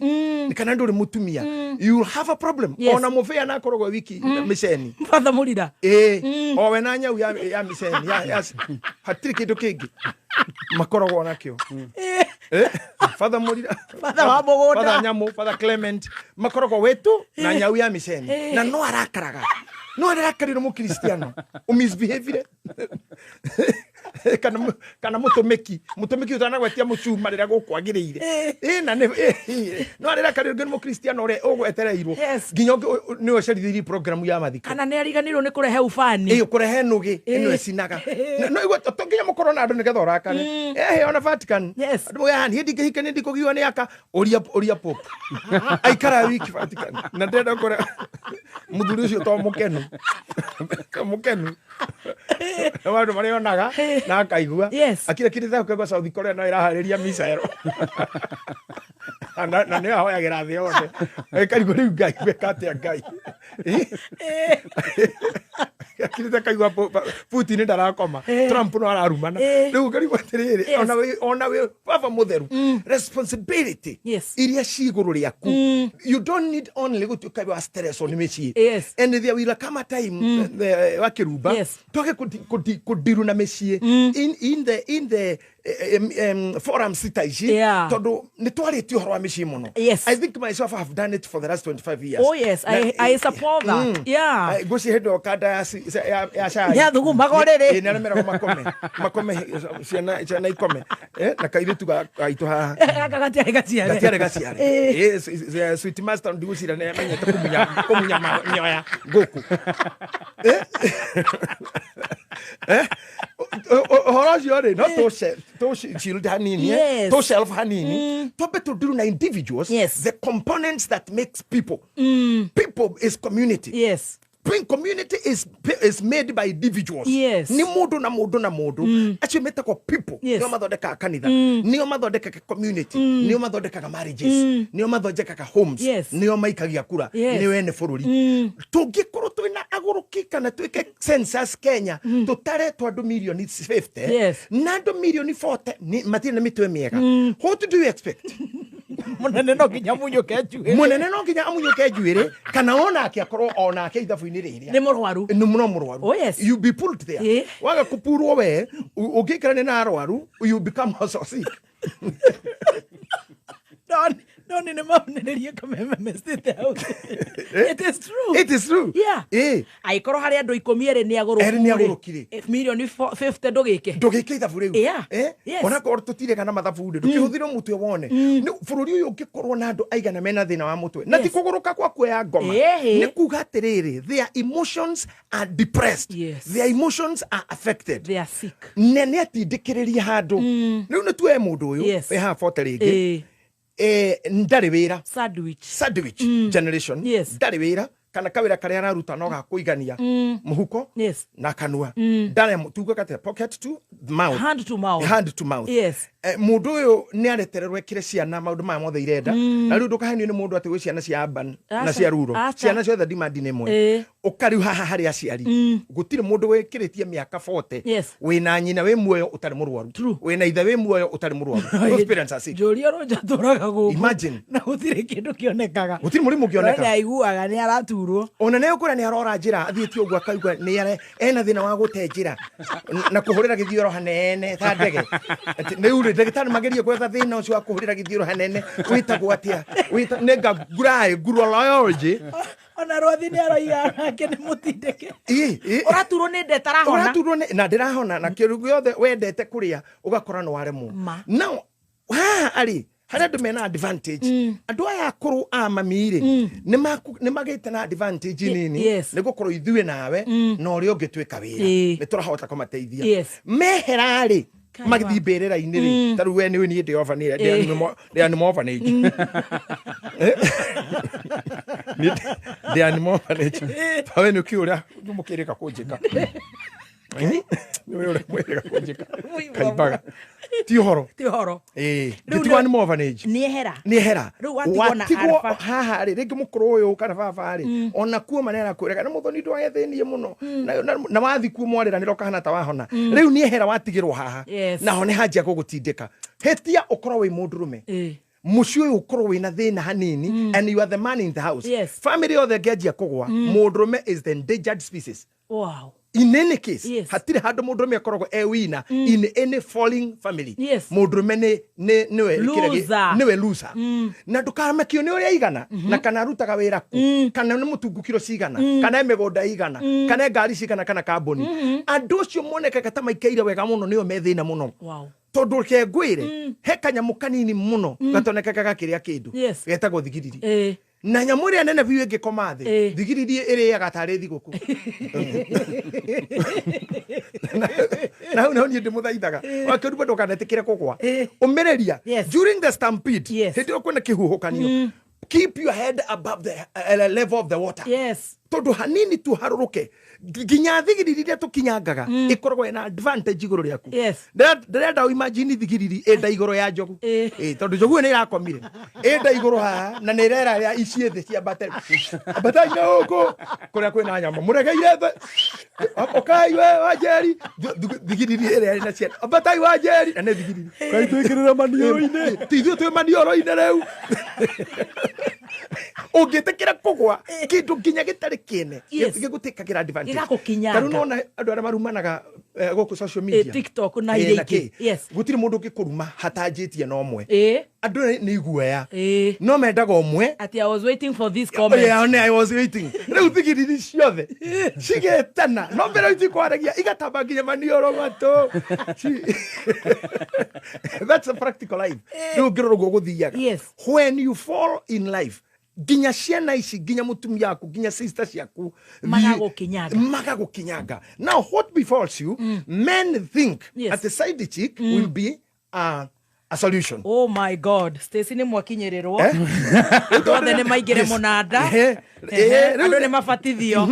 kana ndu ni mutumia you will have a problem. Ona muvea na korogwa wiki miceni Father Mulira owe na nyau ya miceni ya hatiri kindu kingi makorogwa nakio Father Mulira, Father wa Bogota, Father Nyamu, Father Clement makorogwa wetu na nyau ya miceni na no arakaraga. No arakarira mu Kristiano umisbehavior kana mutumeki utana gwetia mucuma rira gukwagiriire na no arakarira mu Kristiano re ogwetereirwo nginya ni ocerithiri program ya mathiko kana ne ariganirwo ni kurehe ufani kurehe nugi ino esinaga no igwe tonginya mukoro na andu ni getha urakare ona Vatican andu ya hani hindi ngihike ndi kugiwa ni aka oria pope aikara wiki Vatican na ndenda kore muthuri ucio to mukenu mukenu wandu mari onaga na akaigua akira kirita kwa South Korea na irahariria misero na ne ahoyagira thi yothe ekarigo riu ngai bekate ngai akirita kaigua Putin ndarakoma Trump no ararumana riu karigo atiriri ona we baba mutheru responsibility iria ciguru riaku you don't need only gutuka wa stress on mechie and there will come a time wakiruba toke kudiru na mechie in the forum sitaishi todo ni twariti horo wa mechie muno. I think myself I have done it for the last 25 years. Oh yes, I support that. Yeah, go see head okada ya sha ya thugu magorere na mera makome ciana ikome na kairitu gaitu ha gatiare yes sweet master ndigusira na menyete kumunya nyoya goku horojo re no to shield hanini to self hanini to better do na individuals the components that makes people is community. Being community is made by individuals. Ni mudu na mudu. Actually meta ko people. Ni omathondeka kanitha. Ni omathondeka community. Ni omathondeka marriages. Ni omathondeka homes. Ni omaikagia kura. Ni wene bururi. Tungikorwo twina aguruki kana twike census Kenya tutare twandu million 50 na andu million 40 ni matire na mitwe miega. What do you expect? Munene no nginya amunyuke njuire kana ona akiakorwo ona ake ithabu-ini riria ni murwaru oh yes you be pulled there waga kupurwo we ugikirane na arwaru you become also sick Don't in a moment State House. It is true. Yeah. I koro hari andu 10 ni agurukire. If million 50 ndugike ithabu riu. Ona ko tutire kana mathabu ndu kihuthiro mutwe wone. Ni bururi uyu ngikorwo na andu aigana mena thina wa mutwe. Na ti kuguruka kwa kuya ngoma. Ni kuga atiriri their emotions are depressed. Their emotions are affected. They are sick. Nene atindikiriria handu. Riu ni tuwe mundu uyu ha fote ringi. Ndari wira sandwich generation ndari wira kana kawira karia araruta no ga kuigania muhuko na kanua ndari tuga kate pocket to mouth hand to mouth mundu uyu ni aretererwe kire ciana maundu ma mothe irenda na riu ndukahenio ni mundu ati gwi ciana cia ban na cia ruro ciana ciothe demand ni imwe ukariu haha hari aciari gutire mundu wikiritie miaka 40 wina nyina we muoyo utari murwaru wina ithe we muoyo utari murwaru experience asi Joria roja turaga guku imagine na gutire kindu kionekaga gutire murimu kioneka na aiguaga ni araturwo ona ne ukura ni arora njira athietio gwa kaigwa ni ena thina wa gute njira na kuhurira githioro hanene ta ndege ne uri ndagitari magerie kwetha thina ucio wa kuhurira githioro hanene witagwo atia wita nega gurai gurology ona Rwathi ni aroiga nake ni mutindike uraturwo ni ndetarahona uraturwo na ndirahona na kirugu yothe wendete kuria ugakora no waremwo now ari hara andu mena advantage andu aya akuru a mamire ni magite na advantage nini ni gukorwo ithuĩ nawe no ri ungitwika wira ni turahota kumateithia meherari magthi mbirira-ini ri taru we ni ndi orphanage ndi animal orphanage ndi animal orphanage pawe ni kiura mukirika kunjika ni wewe mwega kunjika kaibaga ti horo ndi animal orphanage ni hera riu watigwo haha ri ringi mukuru uyu kana baba ri ona kuo manera kwirega ni muthoni ndwagethenie muno na wathi kuo mwarira kahana ta wahona riu ni hera watigirwo haha na ho ni hajia gugutindika hetia ukorwo wi mundurume mucio uyu ukorwo wina thina hanini and you are the man in the house family othe ngianjia kugwa mundurume is the endangered species. In any case, hatire handu mundurume akoragwo wina in any falling family. Mundurume niwe loser. Na ndukamakio ni uria igana na kana rutaga wira ku kana ni mutungukiro cigana kana emegonda igana kana ngari cigana kana kamboni. Andu ucio moneka kata maikeire wega muno niyo methina muno. Tondu ke ngwire he kanyamu kanini muno gatonekaga gakiria kindu getagwo thigiriri. Na nyamuri anene biu ngikoma thi thigiriri iriaga tari thiguku na ni ndimuthaithaga wakiruba ndukanetikire kugwa umireria during the stampede hindi ukwena kihuhukanio keep your head above the level of the water tondu hanini tu haruruke ginya thigiriri ria tukinyangaga ikoragwo ina advantage iguru riaku ndirenda imagine thigiriri enda iguru ya njogu tondu njogu ni irakomire enda iguru ha na ni rera ya ici thi cia bateri batanya huko kuria kwina nyama muregeire the okai we wajeri thigiriri ire na cia batai wajeri na thigiriri kai twikirira manioro-ini tithio twi manioro-ini riu ungitikira kugwa kindu nginya gitari kine gigutikakira advantage taru nona andu ara marumanaga goku social media TikTok na iriki gutiri mundu ngikuruma hatanjitie no mwe andu ni iguoya no mendaga omwe ati I was waiting for this comment I was waiting riu thigiriri ciothe cigetana no mbere uti kwaragia igatamba nginya manioro mato that's a practical life riu ngiroro guthiaga when you fall in life ginya ciana ici ginya mutumia yaku ginya sister ciaku magagukinyaga now what befalls you men think at the side chick will be a solution. Oh my God, Stacy ni mwakinyerirwo othe ni maigire munanda andu ni mabatithio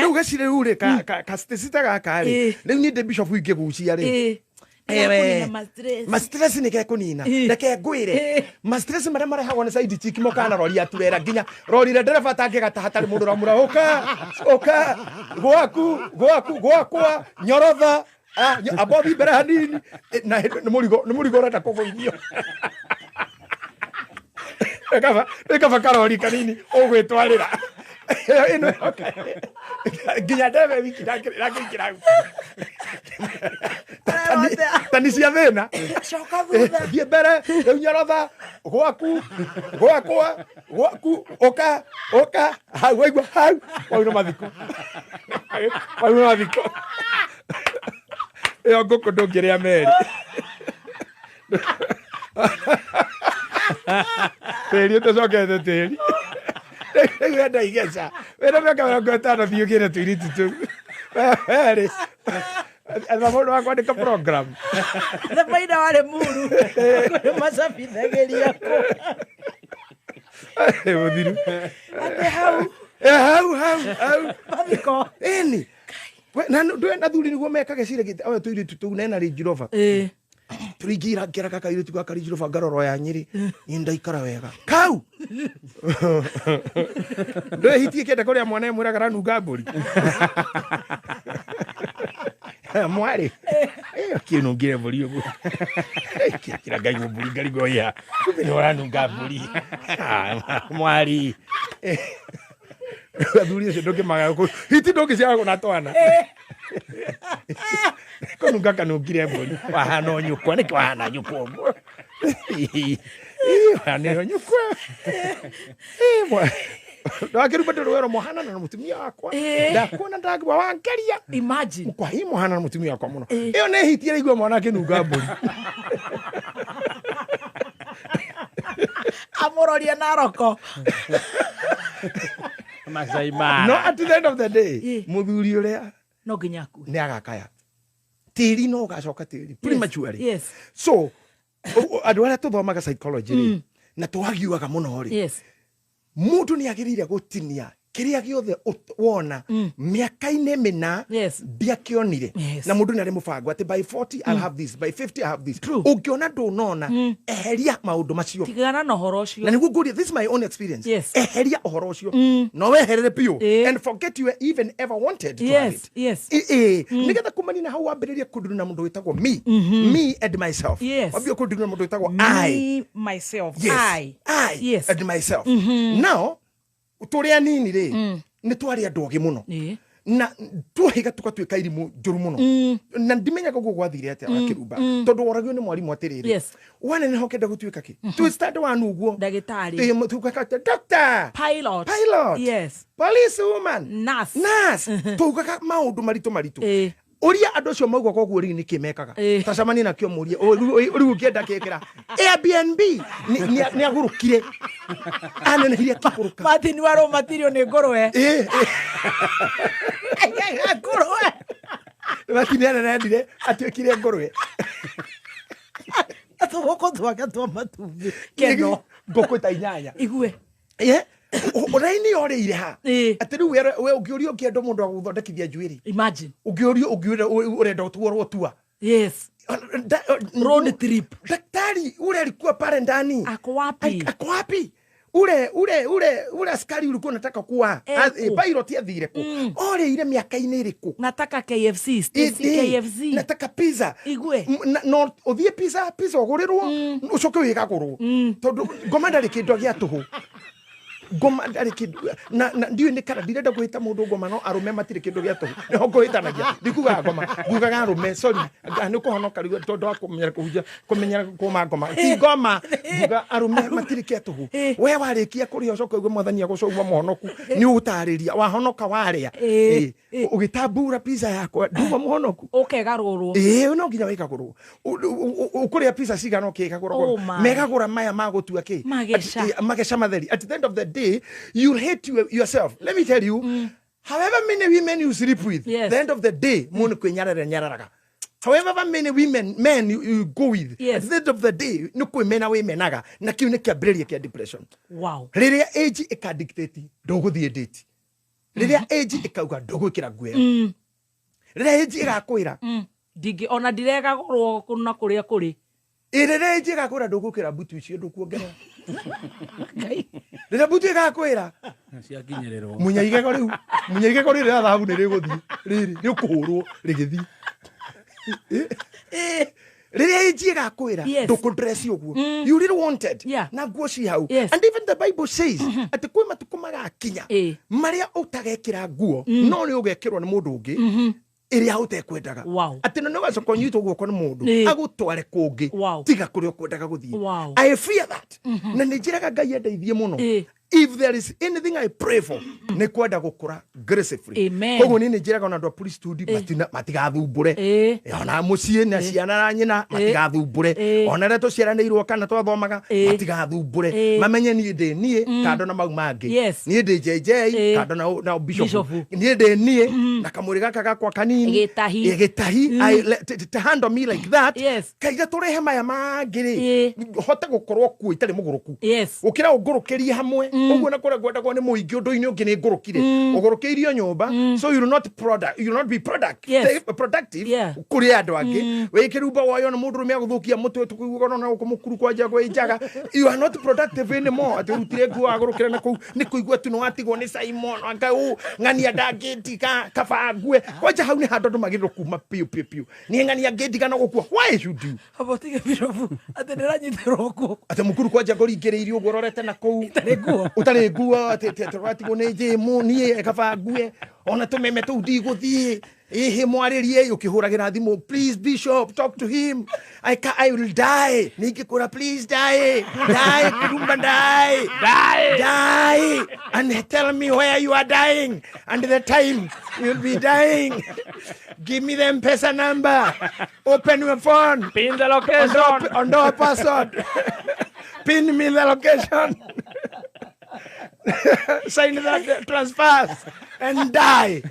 riu gacire ure ka Stacy ta gaka ri riu ni bishop wingi gucia ri mastress ni ke kunina reke ngwire mastress mara hawa na side chick mokana rori aturera ginya rori ndereba tange gatahatari mundu ramura oka gwakwa nyorotha abobi bere hanini na murigo rata kuvoithio ekava karori kanini ogwitwarira ino ginya ndebe wiki ndakikira tani cia thina coka thutha thie mbere riu nyorotha gwakwa oka hau waigua hau wauna mathiko yo ngũkũ ndũngĩrĩa meri tĩri ũtacokete tĩri rĩu enda igeca wĩna mĩaka 50 thiĩ ũkĩre tũirĩtu tũu werĩ etha mũndũ wa kwandĩka program the faida wale muru kũrĩ macabithagĩria kũ mũthiru ate hau mathiko ĩni na thuri niguo mekage cire gite awe tuiritu tu nena Range Rover turingira ngeraka kairitu gaka Range Rover ngaroro ya Nyeri indaikara wega kau ndo hitie kenda kuria mwana mwiraga ranunga mburi mwari kinungire mburi ugu kira ngai mburi ngari goya kumbe ni ranunga mburi mwari athuri cio ndũngĩmaga hiti ndũngĩciaga gũna twana kũnunga kanungire mbũri wahana nyũkwa nĩkĩ wahana nyũkwa ũguo wahana nyũkwa Ndakiruba ndorero mohana na mutumia wakwa. Ndakuona ndagwa wangeria. Imagine. Kwa hii mohana na mutumia wakwa muno. Iyo ne hitie igwa mwana kinunga mburi. Amororia naroko. Masai Mara. No, at the end of the day, muthuri uria no ginyaku ni agakaya. Tiri no gacoka tiri prematurely. Yes. So, andu aria tuthomaga psychology na twagiuaga muno ri. Yes. Mundu ni agirire gutinia kiria giothe wona miaka-ini mina ndiakionire na mundu ni ari mubango ati by 40 I'll have this, by 50 I have this. Ungiona ndunona eheria maundu macio tigana na horo ucio na niguo nguria, this is my own experience. Eheria uhoro ucio no weherere piu and forget you even ever wanted to have it. Nigetha kumanina hau wambiririe kunduna na mundu witagwo me and myself. Wambia kunduna na mundu witagwo I myself. I and myself. Now turia nini ri ni twari andu ogi muno na tuhiga tukatuika irimu njuru muno na ndimenyaga guo gwathire atia akirumba tondu woragio ni mwarimu atiriri wane ni hokenda gutuika ki tu start wanu guo ndagitari tukaka doctor pilot police woman nurse tukaka maundu maritu uria andu acio maugwa koguo ri ni kimekaga tacamani na kio murie uri ukienda kekera Airbnb ni agurukire anene hiria kikuruka Martin waro material ni ngorwe ngorwe Martin anene ndire atuikire ngorwe atogoko twaga twa matumbi keno ngoko ta inyanya igue Oraini yore ire ha ati riu we ungiurio ukienda mundu aguthondekithia njuiri imagine ungiurio urenda utwarwo tua road trip daktari ule alikuwa pale ndani ako wapi ule askari ulikuwa unataka kuwa pilot yathire ku ore ile miaka-ini iriku nataka KFC KFC nataka pizza igwe no uthie pizza ugurirwo ucoke wigagurwo tondu ngoma ndari kindu gia tuhu ngoma ndari kindu na ndiu ni kana ndirenda guhita mundu ngoma no arume matire kindu gia tuhu niho nguhitanagia ndikuga ngoma ngugaga arume sorry ni kuhonoka riu tondu akumenyera kumenyera kuma ngoma ti ngoma nguga arume matire kia tuhu we warikia kuria ucoke ugue mwathani agucogwa muhonoku ni utariria wahonoka waria ugitambura pizza yakwa nduma muhonoku ukegarurwo no nginya wikagurwo ukuria pizza cigano kigagurwo megagura maya magutua ki magesha matheri. At the end of the day you'll hate yourself. Let me tell you, however many women you sleep with, at the end of the day munu kwenyarara nyararaga. However many men you go with, at the end of the day no kwemena we menaga na kiu ne kiambiriria kia depression. Wow. Riria age ikadictate ndoguthie date. Riria age ikauga ndogwikira ngwera. Riria age igakwira ndingi ona ndirega gorwo kuna kuria kuri riria age igakwira ndogwikira butu icio ndukuongerera. Riria butu igakwira ciakinyererwo munyaiga riu riria thabu ni riguthie riri rikuhurwo rigithie riria age igakwira ndukudress uguo you really wanted na nguo ci hau and even the Bible says ati kwi matuko magakinya maria utagekira nguo no ni ugekirwo ni mundu ungi iria utekwendaga ati no gacoka nyito guoko ni mundu agutware kungi tiga kuria ukwendaga guthie. I fear that na nijiraga Ngai andeithie muno. If there is anything I pray for ni kwenda gukura gracefully. Koguo ni njiraga ona ndo police study matigathumbure ona mucie na ciana na nyina matigathumbure ona reto ciaranirwo kana twathomaga matigathumbure mamenye ni ndi kando na mau mangi ni ndi JJ kando na bishop ni ndi na kamuri gaka gakwa kanini gitahi to handle me like that kaiga turehe maya mangiri hote gukorwo ku itari muguruku ukira ugurukirie hamwe uguo na kora gwetagwo ni muingi undu-ini ungi ni ngurukire ugurukiirio nyumba so you will not be productive kuri andu angi wikirumba woyo na mundu rumia guthukia mutwe tukuigwa na ukumukuru kwa jago ijaga you are not productive anymore ati rutire nguo agurukire na ku ni kuigwa tu no watigwo ni Simon anga ngania ndangĩtika kabangue kwaja hau ni handu andu magirwo kuma piu ni ngania ngĩtika na gukua why should you abotige birofu ati ndiranyiterwo ku ati mukuru kwa jago ringĩrĩirio guo rorete na ku utari nguo ati watigwo ni jimu ni kabangue ona tumeme tu ndigũthie mwarĩrie ũkĩhũragĩra thimũ, please bishop talk to him, I will die, ningĩkũra please die Kirumba die and tell me where you are dying and the time you'll be dying. Give me the M-Pesa number, open your phone, Pin the location. on the password. Pin me the location. Sign that transfers and die.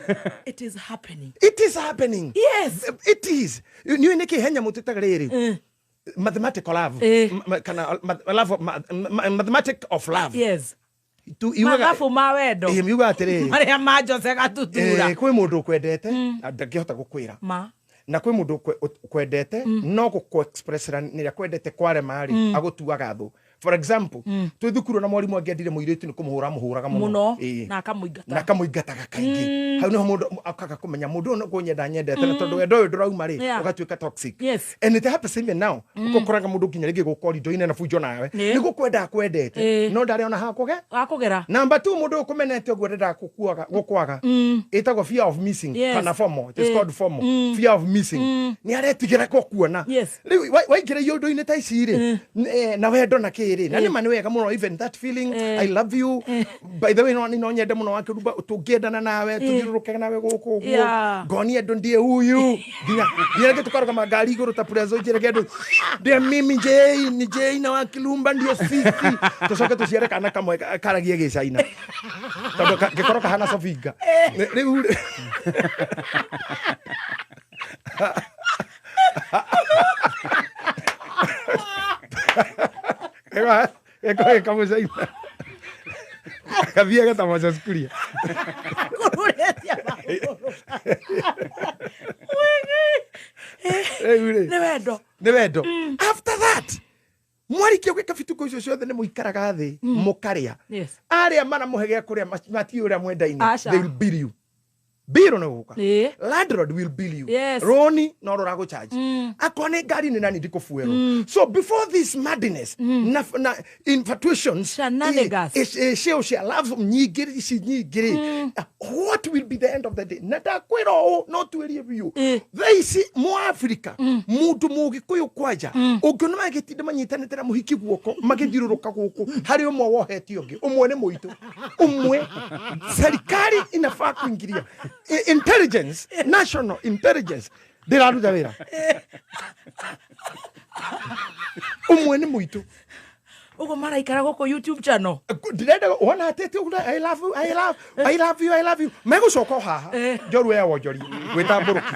It is happening. It is happening. Yes. It is. You niki henya mutitagariri. Mathematical love. Kana love mathematic of love. Yes. Mathabu ma wendo. Miuga atiri. Maria majose gatutura. Kwi mundu kwendete ndangihota gukwira. Ma. Na kwi mundu kwendete no guko-expressera niria kwendete kwarema ri agutuaga thu. For example, tu thukuru na mwarimu angiendire muiritu ni kumuhuraga muno na akamuingataga kaingi. Hau no mundu akaga kumenya mundu no kunyenda nyendete na tondu wendo ndurauma ri ugatuika toxic. Yes. And it happens even now. Ukokoraga mundu nginya rigi gukorido-ine na fujo nawe. Ni gukwenda kwendete. No ndari ona hakugera. Number 2 mundu ukumenete uguo ndenda gukwaga. Itagwo fear of missing. Kana FOMO. It is called FOMO. Fear of missing. Ni aretigira kuona. Riu waingire yundu-ine ta ici ri na wendo na na ni mani wega muno even that feeling I love you by the way no nyende muno Wakirumba tungiendana nawe tuthiruruke nawe guku ngoni endo ndie huyu nginya gitukaruga magari iguru ta prezo njire gendu ndie mimi Jay na Wakirumba ndio sisi tucoke tuciare kana kamwe karagie gicaina tondu gikoroka hana sofinga riu Eko kamuzaina. Kabia kata moja skuria. Nevendo. After that, mwarikio gwika fituko icio ciothe ni muikaraga thi mukaria. Aria mana muhegea kuria mati uria mwendaine. They will bill you. Bill no guka. Landlord will bill you. Roni no rorago charge. Akone gari ni nani ndiko fuero. So before this madness, na infatuations, she love nyigiri. What will be the end of the day? Nada kwero no to you. They see mo Africa. Mudu mugi kuyo kwaja. Ogono magitide manyitane tera muhiki guoko magidiruruka guko. Hari omwe woheti ongi. Omwe moito. Omwe serikali inafaa kuingilia. Intelligence, national intelligence. Deraru davera. Umwene muito. Ugo mara ikara goko YouTube channel. Direda ona atete ugura I love you. Mego soko haha. Joru ya wojori. Weta buruki.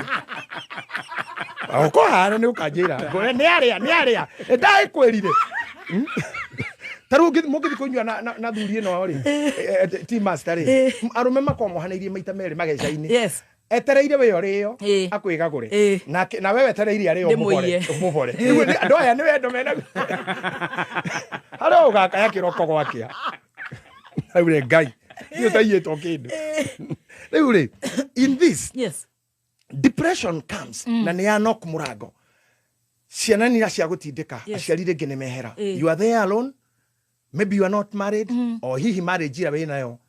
Oko haha ni ukajira. Gore ni aria. Dai kwerire. Taru mugithi kunywa na thurie no ri team master ri arume makomo hanairie maita meri magecaini etereire we orio akwiga gure na wewe etereire ari omubore ando aya ni wendo mena haro gaka ya kiroko gwakia aure ngai iyo taiyetwo kindu riu in this depression comes na ni anok murago ciana ni cia gutindika aciarire ngene mehera you are there alone. Maybe you are not married or he marriage ira we nayo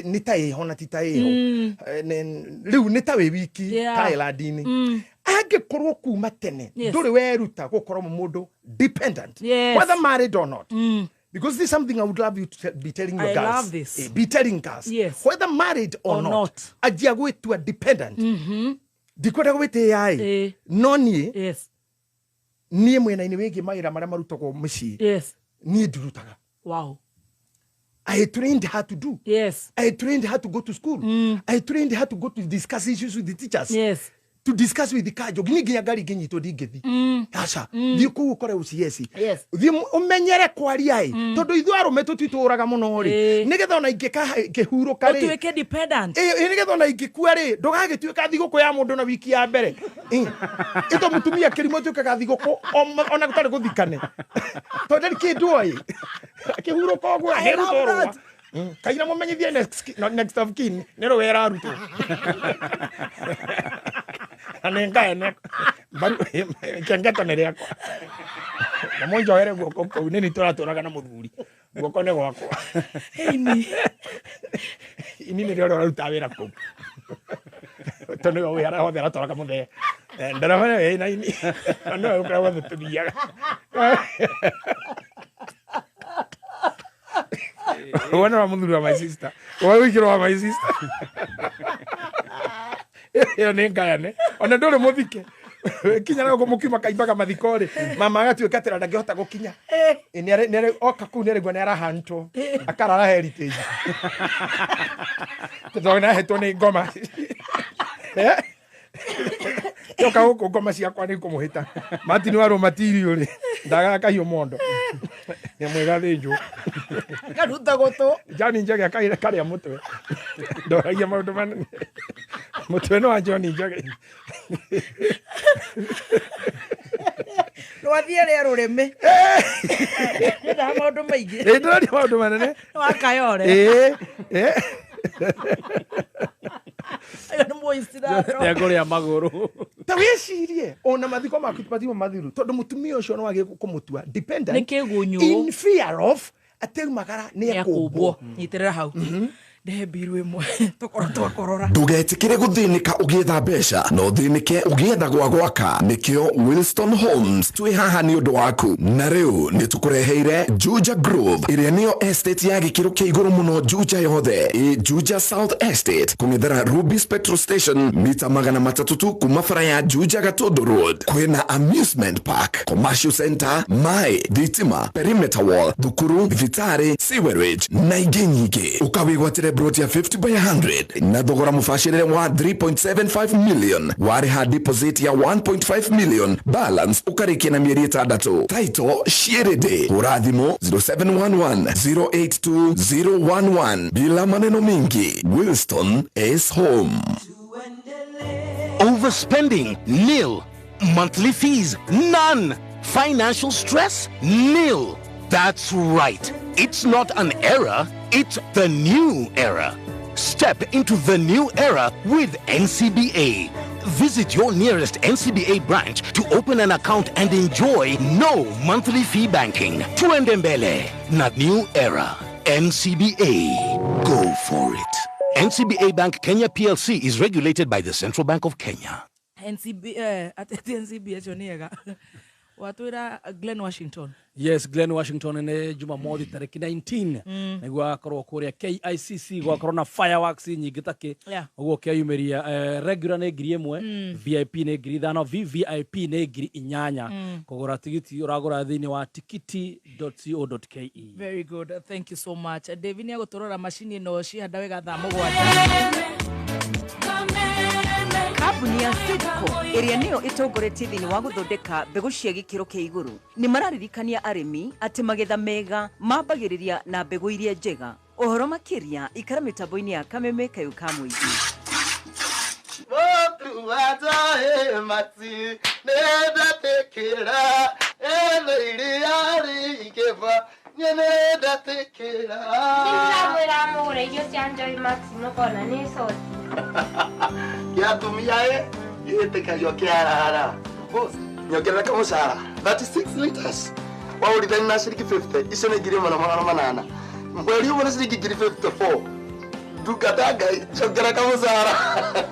nita hona tita riu nita we wiki kaila dini age korwo kuma tene nduri weruta gukorwo mundu dependent whether married or not because this is something I would love you to be telling your girls. Love this. Be telling girls whether married or not ajia gwitu dependent dikwenda gwite yai noni nie mwena ini wegi maira maria marutagwo muci nie ndurutaga. Wow. I trained her to do. I trained her to go to school. I trained her to go to discuss issues with the teachers. To discuss with the kajo. Ginya gari ginyi to digethi. Asha. Di ku ukore uciesi. Di umenyere kwari ai. Tondu ithu arume tutituraga muno ri. Nigetha ona ingika kehuruka ri. Tuweke dependent. Nigetha ona ingikua ri. Ndugagituika thiguku ya mundu na wiki ya mbere. Ito mutumia kirimo tuikaga thiguku ona gutari guthikane. Tondu kindu ai. Kehuruka ogwo herutorwa. Kaira mumenyithie next of kin. Nero wera ruto. Anenga ene baru kengeta nere yakwa namonjo ere guoko ko nini turaga na muthuri guoko ne gwakwa ini nere ora ruta wira ko tono we ara hothe ratoroka muthe ndarama we na ini no ukra wa tubiaga One of my sister. Why we get my sister? Yo nengane. Ona ndore muthike. Kinya na gumukima kaimbaga mathikore. Mama agatuika tira ndangihota gukinya. Nere oka ku nere gwa nera hanto. Akarara heritage. Tondona heto ni ngoma. Yoka huko ngoma ciakwa ni kumuhita. Mati ni waro material ri. Ndaga kahio mondo. Ni mwega thinju. Karuta goto. Jani njage akaira kare mutwe. Ndoragia maundu manene. Mutwe no anjoni njage. No athiere rureme. Nda maundu maingi. Ndori maundu manene. No akayore. Ayo no moistira. Ya gore ya maguru. Tawecirie ona mathiko maku patimo mathiru tondu mutumia ucio no wage kumutua dependent Ni kigunyu. in fear of ateu magara ni akubwo nyiterera hau ndehembiru imwe tokora twakorora Ndugetikire guthinika ugietha mbeca no thinike ugietha gwa gwaka nikio Wilston Homes twi haha ni undu waku na riu ni tukureheire Juja Grove iria niyo estate ya gikiro kia iguru muno Juja yothe Juja South Estate kumithera Ruby's Petrol Station mita 300 kuma bara ya Juja Gatondo Road kwina amusement park commercial center mai thitima perimeter wall thukuru vitari sewerage na ingi nyingi ukawigwatire broti ya 50 by 100 na thogora mufashirire wa 3.75 million wariha deposit ya 1.5 million balance ukarikia na mieri 6 title shirede urathimo 0711082011 bila maneno mingi Wilston is home. Overspending? Nil. Monthly fees? None. Financial stress? Nil. That's right. It's not an era, it's the new era. Step into the new era with NCBA. Visit your nearest NCBA branch to open an account and enjoy no monthly fee banking. Tuendembele, not new era. NCBA. Go for it. NCBA Bank Kenya PLC is regulated by the Central Bank of Kenya. NCBA choniega. Watwira Glen Washington. Yes, Glen Washington ne Jumamothi tariki 19 nigwa korwo kuria KICC gwa korona fireworks nyingi take ugo kiumeria regular ne ngiri imwe VIP ne ngiri 5 VVIP ne ngiri 8 kugura tigiti uragura thini wa tikiti.co.ke. Very good, thank you so much. David ni agotorora machine no cihanda wega thaa 7 Kambuni ya Sidco iria niyo itongoretie thini wa guthondeka mbegu cia gikiro kia iguru ni mararirikania arimi ati magetha mega mambagiriria na mbegu iria njega. Uhoro makiria ikara mitambo-ini ya Kameme kayu ka muingi. Ya tumiae yete kayo kiarara boss nyogera kama sara 36 liters wa ulidhani na shiriki 50 isone girima na manana mweli umo na shiriki 54 dukadaga nyogera kama sara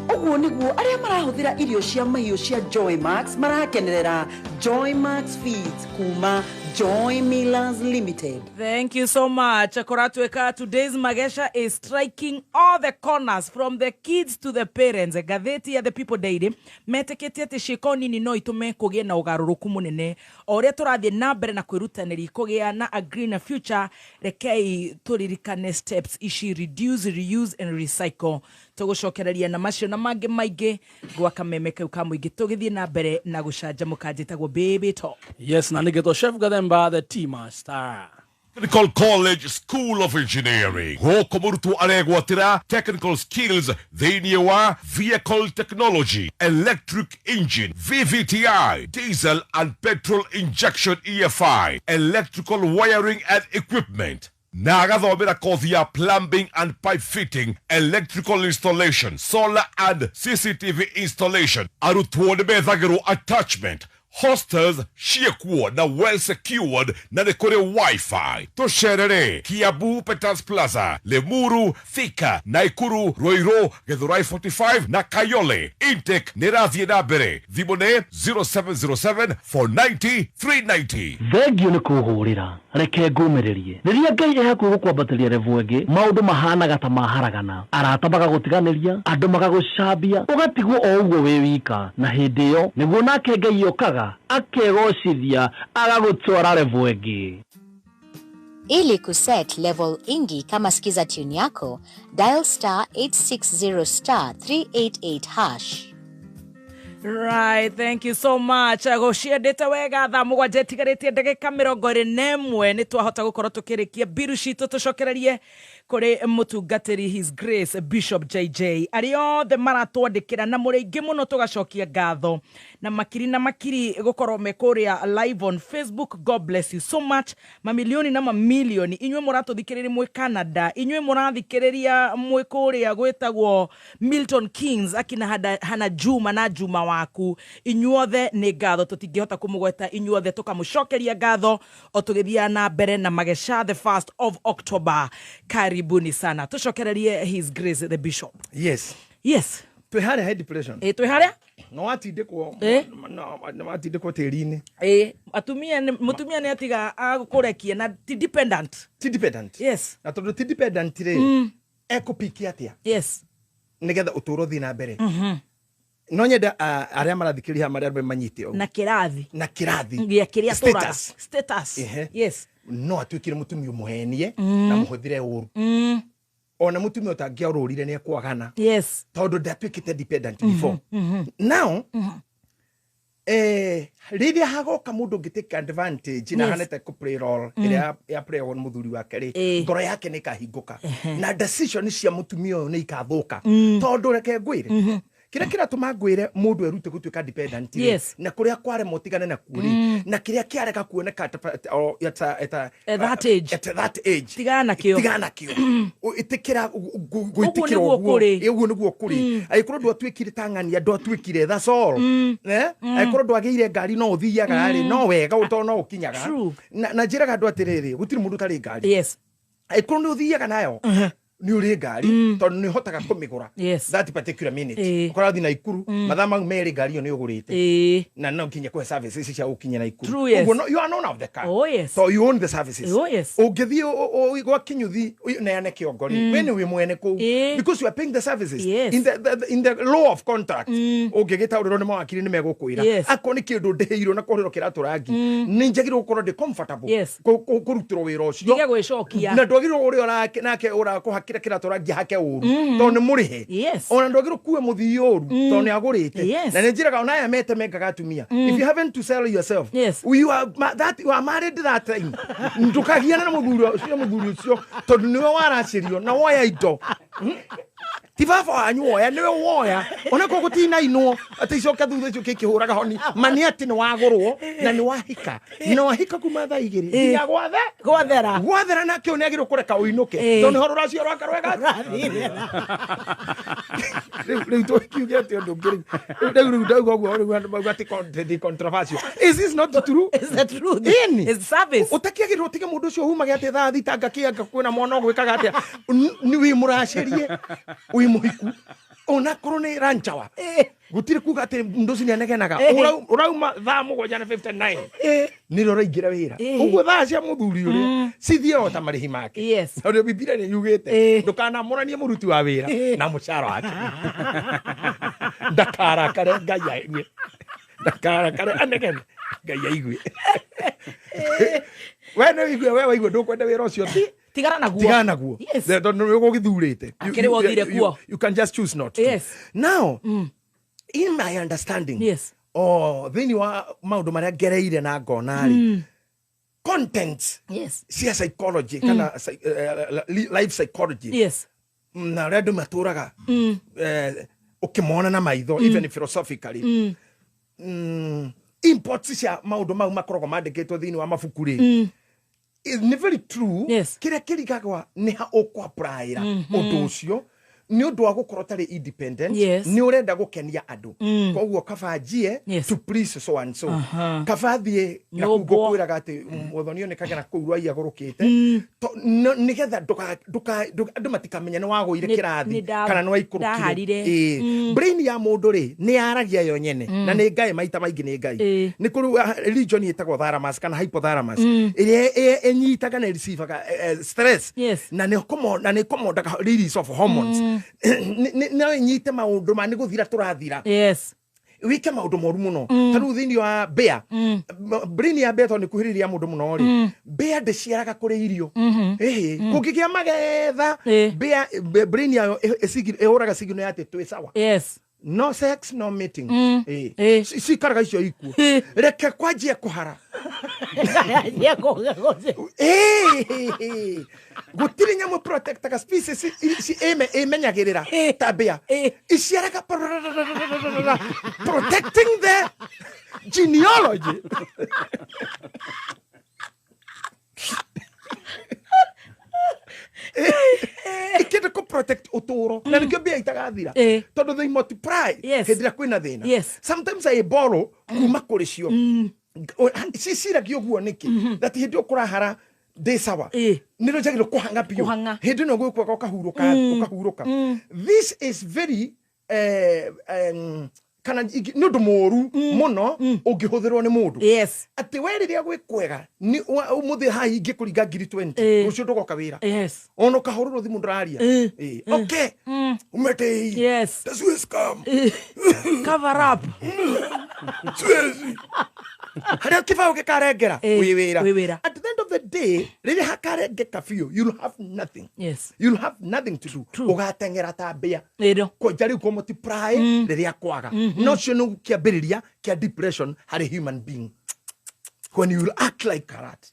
Oguo niguo aria marahuthira irio cia mahiũ cia Joy Max marakenerera Joy Max Feeds kuma Joy Millers Limited. Thank you so much. Koratweka, today's Magesha is striking all the corners from the kids to the parents. Gatheti ya The People Daily metekete ati shikoni ni no itume kugia na ugaruruku munene. Oria turathie na mbere na kwirutaniri kugia na a greener future rekei turirikane steps ishi reduce, reuse and recycle. Tugucokereria na macio na mange maige gwa Kameme kau ka muingi tugithie na mbere na gucanja mukajitagwo Baby Top. Yes, na nigeto chef Gademba the T-Master. Technical College School of Engineering. Hoko murutu aregwatira technical skills thini wa vehicle technology, electric engine, VVTI, diesel and petrol injection EFI, electrical wiring and equipment. Nagathomera kothi ya plumbing and pipe fitting, electrical installation, solar and CCTV installation. Arutwo ni methagirwo attachment, hostels ciekuo na well secured na nĩ kũrĩ wifi. Tũcerere Kiambu Peters Plaza, Limuru, Thika, Naikuru, Ruiru, Githurai 45 na Kayole. Intake nĩ rathiĩ na mbere. Thimũ nĩ 0707 490 390. Thengio nĩ kũhũrĩra reke ngũmĩrĩrie rĩrĩa Ngai e hakuhĩ gũkwambatĩria revu ĩngĩ maũndũ mahanaga ta maharagana arata magagũtiganĩria andũ magagũcambia ũgatigwo o ũguo wĩ wika na hĩndĩ ĩyo nĩguo nake Ngai okaga akegocithia agagũtwara revu ĩngĩ. Ili kuset level ingi kama skiza tune yako, dial star 860 star 388 hash. Right, thank you so much. Agociendete wega tha mugwanja tigarĩtie ndagĩka 21 nĩ twahota gũkorwo tukĩrĩkia biru citũ tucokererie kuri mutungatĩri His Grace Bishop JJ arĩ othe maratwandĩkĩra na mũrĩingĩ mũno tugacokia ngatho na makiri gũkorwo me kũrĩa live on Facebook. God bless you so much. Mamilioni na mamilioni inyuĩ mũratũthikĩrĩria mwĩ Canada, inyuĩ mũrathikĩrĩria mwĩ kũrĩa gwĩtagwo Milton Keynes akina hana Juma na Juma waku. Inyuothe nĩ ngatho tũtingĩhota kũmũgweta, inyuothe tũkamũcokeria ngatho o tũgĩthiĩ na mbere na magesha the 1st of October. Karibuni sana. Tucokererie His Grace the Bishop. Yes. Yes. Twehare high depression. Twehare? No atindikwo no atindikwo tĩri-inĩ. Mutumia nĩ atiga agũkũrekia na ti dependent. Ti dependent. Yes. Na tondũ ti dependent rĩ ekũpikia atia. Yes. Nĩgetha ũtũũro thiĩ na mbere. No nyenda arĩa marathikĩrĩria marĩa manyite o. Na kĩrathi. Gĩa kĩrĩa tũraga. Status. Yes. No atuĩkire mũtumia mũhenie na mũhũthĩre ũru. Ona mũtumia ũtangĩaũrũrire nĩ ekwagana. Yes. Tondũ ndatuĩkĩte dependent before. Now rĩrĩa hagoka mũndũ ũngĩtake advantage na hanete ku play role ĩrĩa ya play on mũthuri wake rĩ ngoro yake nĩ kahingũka na decision cia mũtumia ũyũ nĩ ikathũka tondũ reke ngwĩre kĩrĩa kĩratũma ngwĩre mũndũ erute gũtuĩka dependent na kũrĩa kware motigane na kuuri na kĩrĩa kĩareka kuoneka at that age tigana kĩo itikira gwĩtikira ũguo nĩguo kũrĩ agĩkorwo ndwatuĩkire tang'ania ndwatuĩkire that's all agĩkorwo ndwagĩire ngari no ũthiaga rĩ no wega ũtona no ũkinyaga na njĩraga andũ atĩrĩrĩ gũtirĩ mũndũ ũtarĩ ngari agĩkorwo nĩ ũthiaga nayo ni uri ngari tondu ni hotaga kumigura that particular minute ukora thina ikuru madama meri ngari yo ni ugurite na no kinye kwa services cia ukinye na ikuru ugo you are none of the car so you own the services ugithi gwa kinyuthi na yane kiongori when we mwene ku because you are paying the services in the law of contract ugigitauriro ni mawakiri ni megukwira akoni kindu ndeheiro na korero kiraturangi ni njagiro gukorwo ndi comfortable kurutiro wira ucio ndige gwicokia na ndwagiro uri nake urakuhakira kiratura hake uru tondu murihe ona ndwagiro kuwe muthii uru tondu agurite na njiraga ona ya mete mengaga atumia if you haven't to sell yourself you are married that time ndukagiana na muthuri ucio tondu niwe waracirio na woya indo tivava anyoya niwe woya ona ko gutina ino aticoka thutha icio kikihuraga honi mani ati ni wagurwo na ni wahika kuma tha igiri ya gwathera na kio ni agiro kureka uinuke tondu horo racio rwaka rwega riu to kiuge ati undu ngiri riu ndauga guo riu ati controversial is this not true? Is that true? Is service utakiagirwo tige mundu ucio humage ati tha thitanga kianga kwina mwana gwikaga ati ni wi muracirie wi muhiku ona korone ranchawa gutire kuga ati ndoci ni anegenaga urauma tha mugwanja na 59 ni rora ingira wira uguo tha cia muthuri uri cithie ota marihi make na biblia ni yugite ndukana moranie muruti wa wira na mucara wake ndakara kare ngaya ndakara kare anegene ngaya igwe wewe igwe ndukwenda wira ucio tigana naguo tondu gugithurite you can just choose not to now in my understanding thini wa maundu maria ngereire na ngonari content cia psychology kana life psychology na redo maturaga ukimona na maitho even philosophically imports cia maundu mau makoragwo mandikitwo thini wa mabukuri is very true kire kirigagwa ni ha ukwapraira undu ucio ni undu wa gukorwo tari independent ni urenda gukenia andu koguo kabanjie to please so and so kabathie gukwiraga ati muthoni one kagena kuurwa iya gorukite ni getha andu matikamenya ni waguire kirathi kana ni waikurukire brain ya mundu ri ni aragia yo nyene na ni ngai maita maingi ni ngai ni kuru religion itagwo thalamus kana hypothalamus iria enyitaga na receive stress na ni komoda release of hormones na nyite maundu mani guthira turathira wike maundu moru muno taru thini wa bear brain ya bear to ni kuhiriria mundu muno ri bear de ciaraga kuri irio kugigia magetha bear brain ya euraga signal ya tetwe sawa no sex no meeting si karaga icio iku reke kwajie kuhara gutiri nyamu protect ka species si emenyagirira tabia isiaraga protecting the genealogy ikende ko protect uturo na nikyo bia itagathira todo they multiply hedira kwina thina sometimes I borrow kuma kuri cio sisira gyoguo niki that hidio kurahara de sawa niro jagiro kuhanga pio hidio no gwikwa kahuruka this is very kana nundu moru muno ungihuthirwo ni mundu ati weriria gwikwega ni umuthi hai ingikuringa 20 ucio ndugoka wira ono kahururu thimu ndararia okay umete the Suez scam cover up hara kifao kikarengera wira at the end of the day riri hakarengeka fio you'll have nothing you'll have nothing to do ugatengera tabia ko jari ko multiply riri kwaga no cio kiambiriria kia depression hari human being when you act like that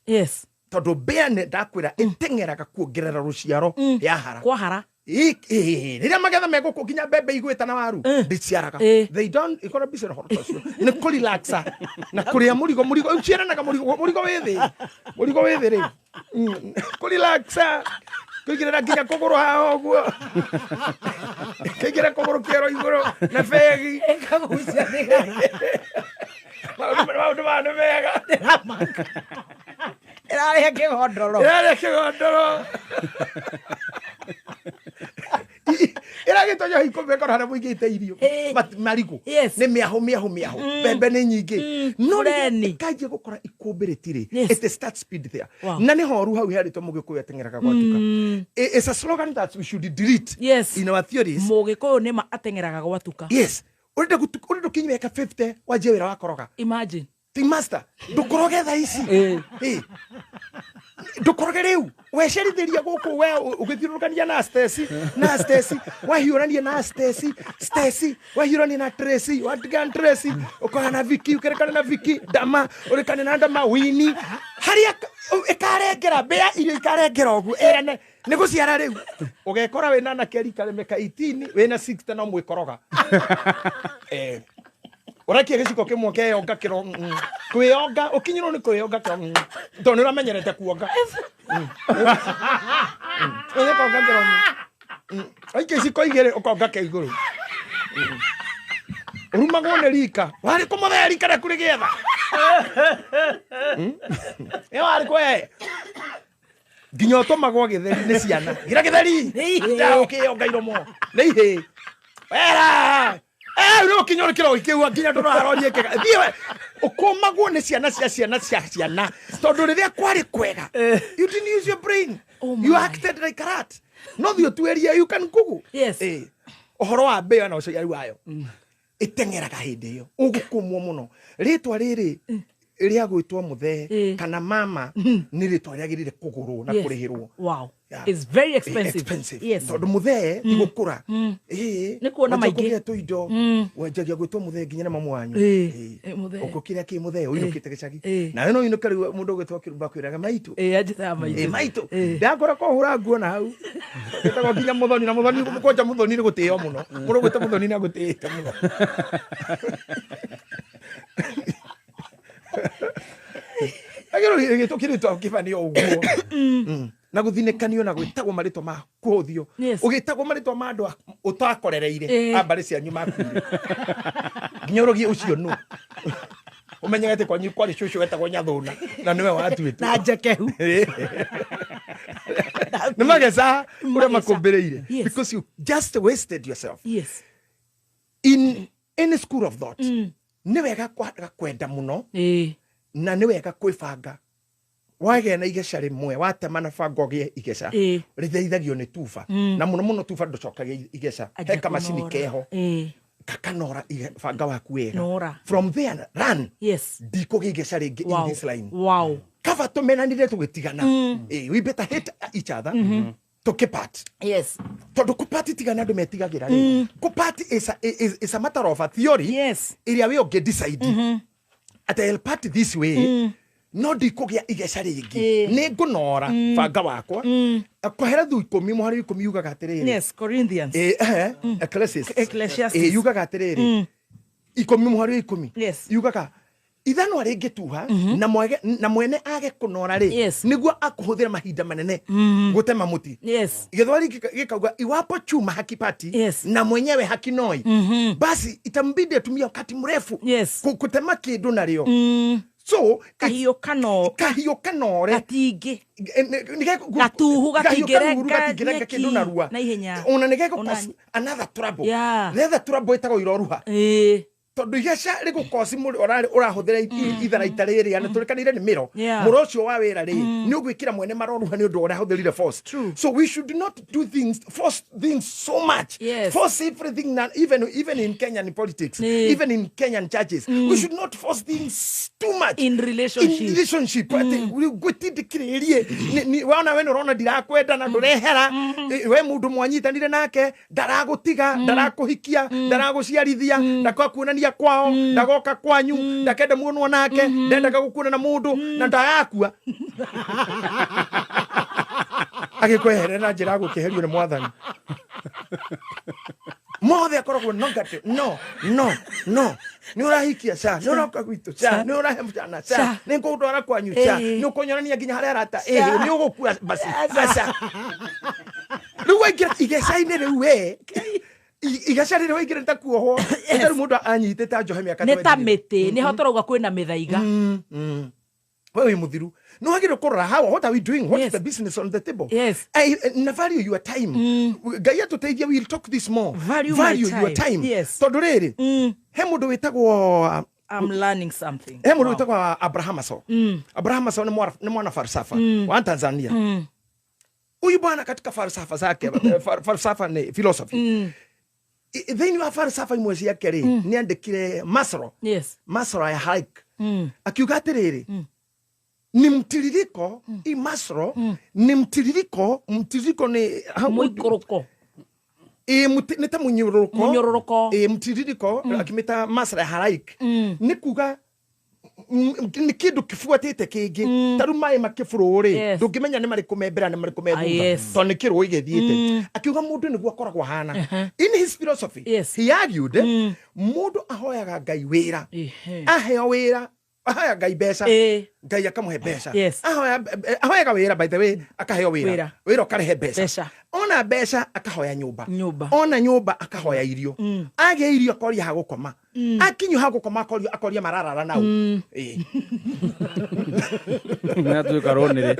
todo bene dakwira itengeraga kuongerera ruciaro ya hara kwa hara rira magetha mego kuginya bebe igweta na waru ndiciaraga they don't ikora bisera hortocio ni ko relaxa na kuria murigo uciaranaga murigo wethi ri ko relaxa kugira nginya kuguru ha oguo kugira kuguru kiero iguru na fegi ekagucia niga maundu manu mega irare kigondoro iragitonya hikombe kora hana muigite irio marigo ni miahu bebe ni nyingi no ni kaje gukora ikumbiriti ri it start speed there na ni horu hau hari to mugikuya tengeraga gwatuka it's a slogan that we should delete in our theories mugikuyu ni ma atengeraga gwatuka urenda kinyimeka 50 waje wira wakoroga imagine ti master ndukoroge tha ici ndukoroge riu wecerithiria guku we ugithirukania na Stacy wahiurania na Stacy wahiurania na Tracy wadigan Tracy ukana Vicky ukerekana na Vicky dama urekana na dama Winnie haria ikarengera bea irio ikarengera ogu ene niguciara riu ugekora we na keri karemeka 18 we na 60 no mwikoroga Oraki giciko kimwe keyonga kiro kwiyonga ukinyiro ni kwiyonga kiro ndone uramenyerete kuonga oya konga kiro ai giciko igere ukonga ke iguru urumagwo ne rika wari kumutheri kana kuri getha wari kwe nginya utomagwo githeri ni ciana gira githeri nda ukiyonga iromo ni ihe wera no kinyoro kiro ikiwa nginya ndono harorie kega thiwe ukomagwo ni ciana ciana tondu riria kwari kwega you didn't use your brain you acted like a rat no thio tweria you can google ohoro wa beo na ucio yari wayo itengeraga hindi iyo ugukumwo muno ritwa riri ria gwitwo muthe kana mama ni ritwa riagirire kuguru na kurihirwo it's very expensive tondu muthe igukura ni kuona maingi tu indo wenjagia gwitwo muthe nginya na mamu wanyu ukukira ki muthe uyukite gicagi na no inukari mundu gwitwo kirumba kwiraga maitu ajita maitu ndakora ko hura nguo na hau gitagwo nginya muthoni na muthoni mukonja muthoni ni gutio muno mundu gwitwo muthoni na gutite muno agero gito kirito kifani oguo na guthinekanio na gwitagwo maritwa ma kuhuthio ugitagwo maritwa ma andu utakorereire ambari cianyu makuire nginyorogie ucio no umenyete kwanyu kwari cucu wetagwo Nyathuna na niwe watuite na njekehu nimagesa uria makumbireire because you just wasted yourself in any school of thought ni wega kwenda muno na ni wega kwibanga wage na igeca rimwe watema na bango gie igeca ritheithagio ni tuba na muno muno tuba nducokagia igeca heka macini keho kakanora banga waku wega from there run diko igeca ringi in this line kava tumenanire tugitigana we better hate each other to keep part tondu kupati tigana andu metigagira ri kupati is a matter of a theory iria we unge decide at I'll part this way no ndikugia igeca ringi ni ngunora banga wakwa kwahera thu 10 muhari 10 yugaga atiriri Corinthians Ecclesiastes yugaga atiriri 10 muhari 10 yugaga ithano ringi tuha na mwene age kunora ri niguo akuhuthira mahinda manene gutema muti githwari gikauga iwapo chuma hakipati na mwenyewe hakinoi basi itambidi atumia wakati mrefu kutema kindu nario so kahio kanore gatingi gatuhu gatingirenga kindu narua na ihenya ona nigeko another trouble another trouble itago iroruha tondu igeca rigukosi muri urahuthira ithara itariri ana turikanire ni miro muro cio wa wira ri ni ugwikira mwene maroruha ni undu urahuthirire force so we should not do things force things so much force everything even in Kenyan politics even in Kenyan churches we should not force things too much in relationship we gwitindikiririe ni wana we urona ndirakwenda na ndurehera we mundu mwanyitanire nake ndaragutiga ndarakuhikia ndaraguciarithia ndakuonania kwao ndagoka kwanyu ndakenda muonwo nake ndendaga gukuna na mundu na ndayakua agikweherera njira gukiherio ni mwathani mothe akoragwo nongate no ni urahikia sa ni uroka gwitu sa ni urahe mjana sa ni ngudwara kwanyu sa ni ukonyorania nginya haria arata ni ugukua basi sa ruwe gira igecaine riwe igasharire waigire ntakuoho etaru mundu anyitete anjohe miaka ne tamete ni hotorauga kwina mithaiga wewe muthiru no hagire kurora what are we doing what is the business on the table na value your time gaya tuteithia we'll talk this more value your time tondu riri he mundu witagwo I'm learning something he mundu witagwo Abraham Masao ni mwana falsafa wa Tanzania huyu bwana katika falsafa zake falsafa ni philosophy then you have falsafa imwe yake ri ni andikire masro ya hike akiuga atiriri ni mtiririko i masro ni mtiririko ni muikoroko nita munyoroko mtiririko akimita masra ya hike ni kuga ni kindu kifuatite kingi taru mai makifururi ndungimenya ni mariku membera ni mariku mebuga to ni kiru igithiite akiuga mundu niguo akoragwo hana in his philosophy he argued mundu ahoyaga Ngai wira aheo wira ahoya Ngai mbeca Ngai akamuhe mbeca ahoyaga wira by the way akaheo wira ukarehe mbeca ona mbeca akahoya nyumba ona nyumba akahoya irio age irio akoria ha gukoma akinyu ha gukoma akoria mararara nau na tu karonire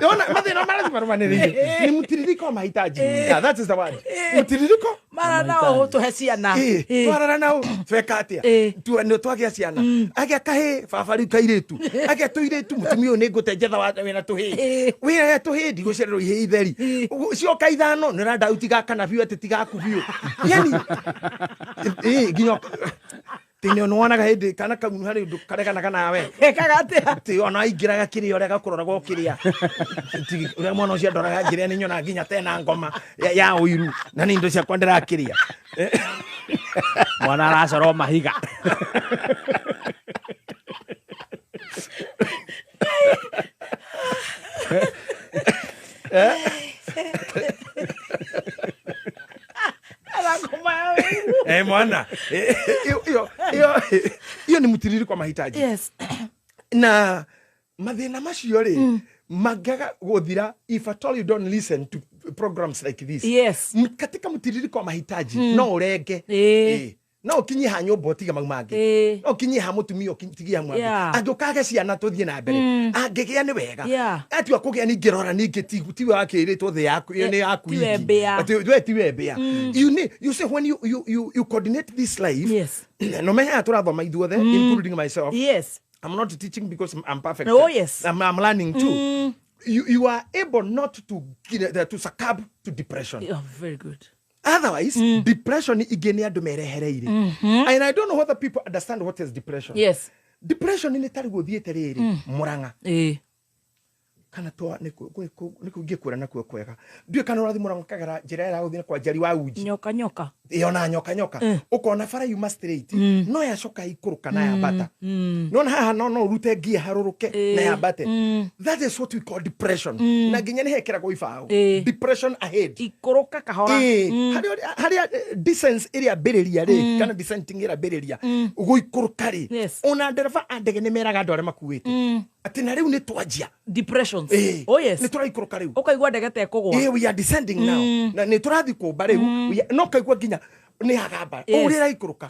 ona mathina marathi marumanire ni mutiririko mahitaji that is the word mutiririko mara nao tuhe ciana twarara nao twekatia tu no twagia ciana age akahe babari kairetu age tuiretu mutumio ni ngutenjetha wa wina tuhi wira tuhi ndigucerero ihe itheri cio kaithano ni randa utiga kana biu ati tigaku biu yani ginyo tini onwanaga hindi kana kamu hari ndu kareganaga nawe kagate ti ona ingiraga kirio rega kurora kiria ti ure mwana ucio ndoraga ngiria ni nyona nginya tena ngoma ya uiru na ni ndo cia kwandira kiria mwana aracoro mahiga mwana iyo ni mutiririko mahitaji na mathina macio ri magaga guthira if at all you don't listen to programs like this. Yes. Katika mtiririko wa mahitaji no urenge. No kinyi ha nyumba otiga mau mangi. No kinyi ha mutumia otigia mwangi. Angukage ciana tuthie na mbere. Angigia ni wega. Ati akugia ni ngirora ni ngitiwe akiritwo the yaku ni yaku. Tiwe mbea. You say when you coordinate this life. Yes. No menya turathoma ithuothe including myself. Yes. I'm not teaching because I'm perfect. Oh yes. I'm learning too. You are able not to succumb to depression. Oh, very good. Otherwise, depression igeni andu merehereire. And I don't know whether people understand what is depression. Yes. Depression ni tari guthiete riri muranga. Kana to niku ngikwira nakuo kwega. Ndio kana urathi muranga kagara njira ya guthina kwa jari wa uji. Nyoka. Ona nyoka. Ukona fara you must straight. No ya shoka ikuruka na ya bata. No na haha no rute gia haruruke na ya bate. That is what we call depression. Na ginya ni hekera go ifao. Depression ahead. Ikuruka kahora. Haria descents area bereria ri kana descending area bereria. Ugo ikuruka ri. Ona ndereva andege ni meraga ndore makuite. Ati na riu ni twajia depression. Oh yes. Ni turaikuruka riu. Ukaigwa ndege te kugwa. We are descending now. Na ni turathi kumba riu. No kaigwa ginya ni hagamba. Urira ikuruka.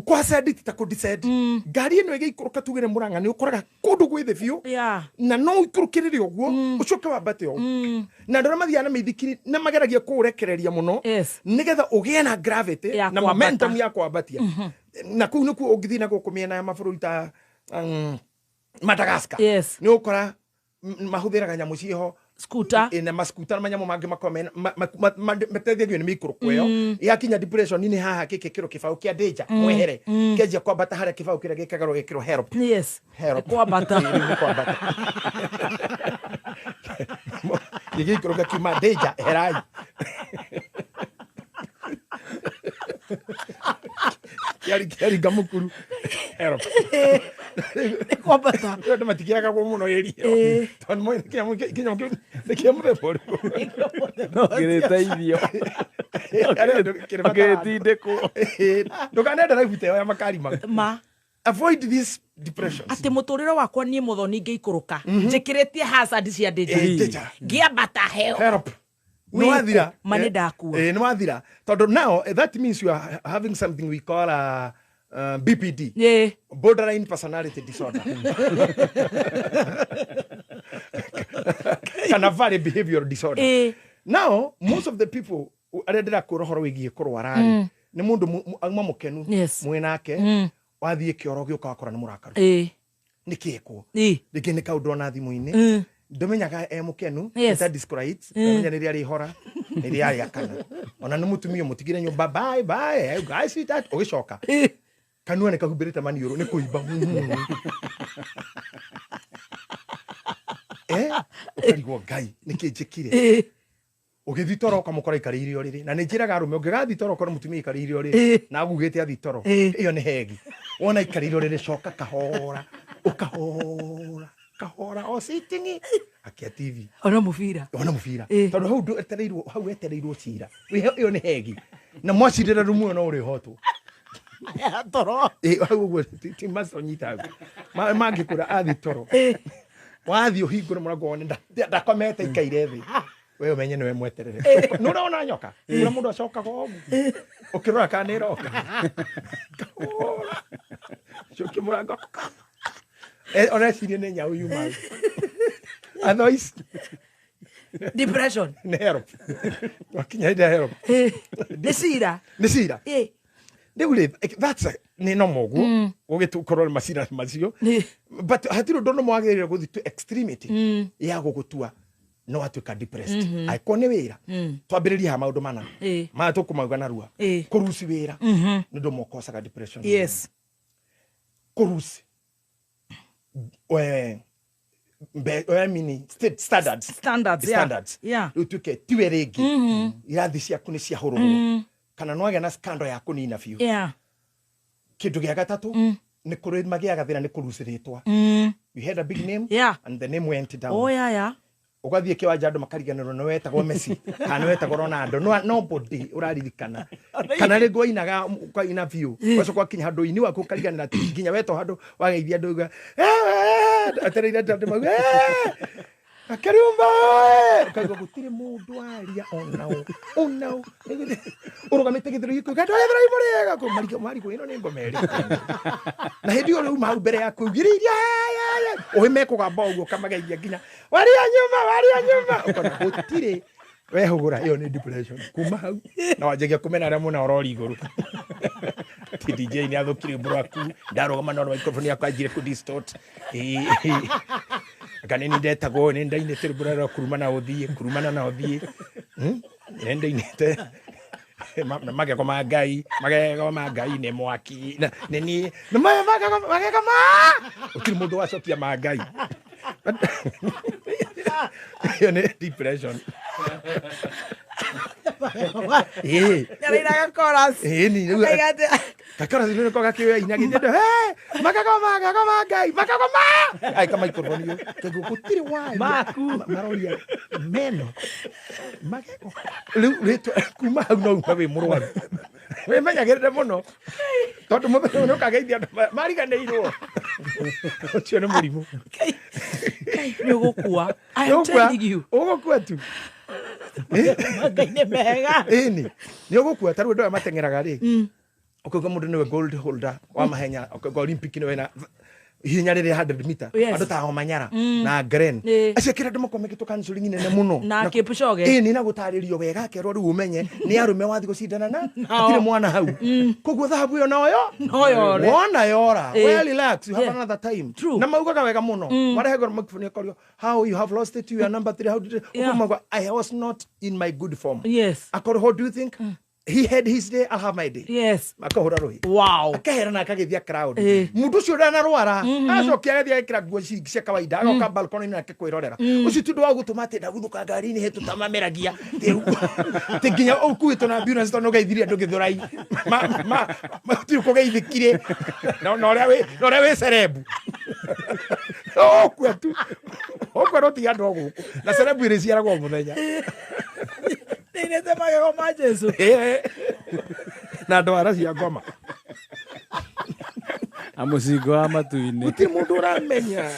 Kwa sedi ta ko descend. Gari eno ege ikuruka tugire muranga ni ukoraga kundu gwithe biu. Na no ikurukirire oguo ucoke wambate o. Na ndora mathiana meithikiri na mageragia kurekereria muno. Nigetha ugie na gravity na momentum ya kwambatia. Na kuu niku ungithina gukumiena ya mabururi ta Madagascar. Ni ukora mahuthiraga nyamu ciho scooter ina mascooter manyamu mangi makomena matethegio ni mikuru kweyo yakinya depression ni haha kike kiro kifau kia danger mwehere keje kwa bata hara kifau kira gikagaro gikiro help. Yes. Help kwa bata gikiro gakima danger herai yari gamukuru help kwa bata ndo matikiaga kwa muno yeri ton mo kinya mure por kireta ithio kireta ko ndo kana ndara viteo ya makari ma avoid this depression. Ati muturiro wakwa nie muthoni ngeikuruka njikiritie hazard cia danger ngiambata help. No adira mane dakuo no adira todo now that means you are having something we call BPD, borderline personality disorder. Kana vary behavioral disorder. Now most of the people arendera kurohoro wigie kurwara ni mundu agma mukenu mwenake wathie kioro gioka wakora ni murakaru nikiko nikine kaundu na thimu-ini ndomenyaga mukenu ta discourage ndomenya ni ri hora ni ri yakana ona ni mutumio mutigire nyumba bye guys see that ogicoka kanua ne kahubirite maniuru ni kuiba ukarigo ngai nikinjikire ugithitoro ukamukora ikarire oriri na ninjiraga arume ungigathitoro ukora mutumia ikarire oriri na agugite athitoro iyo ni hegi wona ikarire oriri coka kahora kahora o sitting akia TV ona mufira tondu hau etereirwo cira iyo ni hegi na mwacirira rumu no uri hotu toro hau ti masonyita mangikura athitoro wathi uhingura murango wone ndakomete ikaire thi we umenye niwe mweterere no uraona nyoka ura mundu acoka go ukirora kana iroka coki murango ora cirie ne nyau yuma otherwise depression nero wakinya ida hero desira that's ni no mogu ugitukoro masira macio but hatiro ndono mwagirire guthi to extremity ya gugutua no atuka depressed aikone wira twambiriria ha maundu mana ma tukumauga na rua kurusi wira ndo mokosaga depression. Yes. Kurusi mini standards utuke tiweregi irathi ciaku ni cia hururu kana no agena scandal ya kunina fiu kindu gia gatatu ni kuri magia gathira ni kurusiritwa we had a big name and the name went down ugathie kiwanja andu makariganirwo no wetagwo Messi kana wetagwo Ronaldo nobody uraririkana kana rego inaga ina view wacho kwa kinya handu ini waku kariganira nginya weto handu wageithia ndu atereire ndande mau Akarumba kago gutire mundu aria onao urugamite githiro giku gato ethira imurega ko mari ko ino ni ngomeri na hindi uri uma mbere ya kugiriria ohime kugamba uguo kamageithia nginya waria nyuma ukona gutire wehugura iyo ni depression kuma hau na wanjagia kumena aria muna orori iguru ti DJ ni athukire buraku ndarugama na microphone yakwa njire ku distort kaneni ndetagwo ni ndainete burara kurumana na uthie ndainete mageko ma ngai ne mwaki neni na mageko ukiri mundu wacokia ma ngai yo ne depression Yarira chorus. Ni kakora zile kwa kiwe inaginde mageko ngai ai kama microphone yo kugutiri wa maroria meno mageko leto kuma no kabe murwaru we menya gerede muno tondu muthe no kageithia mariganirwo ucio ni murimu ni ugukua I am telling you ugukua tu magaine mega ni ugukua taru ndo matengeraga ri okuga mundu niwe gold holder wa mahenya okuga Olympic niwe na hinya riri 100 meter andu ta Omanyara na Gren acekira ndu makomeke to canceling nene muno na Kipchoge ni na gutaririo wega kero ru umenye ni arume wathi gucindana na atire mwana hau koguo thahabu yo noyo wona yora well relax you have another time na maugaga wega muno marehego makifuni korio how you have lost it to your number 3 how did I was not in my good form akoro how do you think he had his day, I'll have my day. Yes. Makahora rohi. Wow. Akahera na akagethia crowd. Mundu cio ndana rwara. Acokia agathia ikira nguo cia kawaida. Agoka balcony na akekwirorera. Ucio tundu wa gutuma ati ndaguthuka ngari ni hetu tamameragia. Te nginya ukuitwo na ambulance to no geithiria ndu githurai. Tu kugeithikire. No ria we cerebu. Okwa tu. Okwa roti andu guku. Na cerebu iri ciaragwo muthenya. Nete magego ma Jesu. Na ndwara cia ngoma. Amucingo wa matu-ini. Guti mundu uramenya.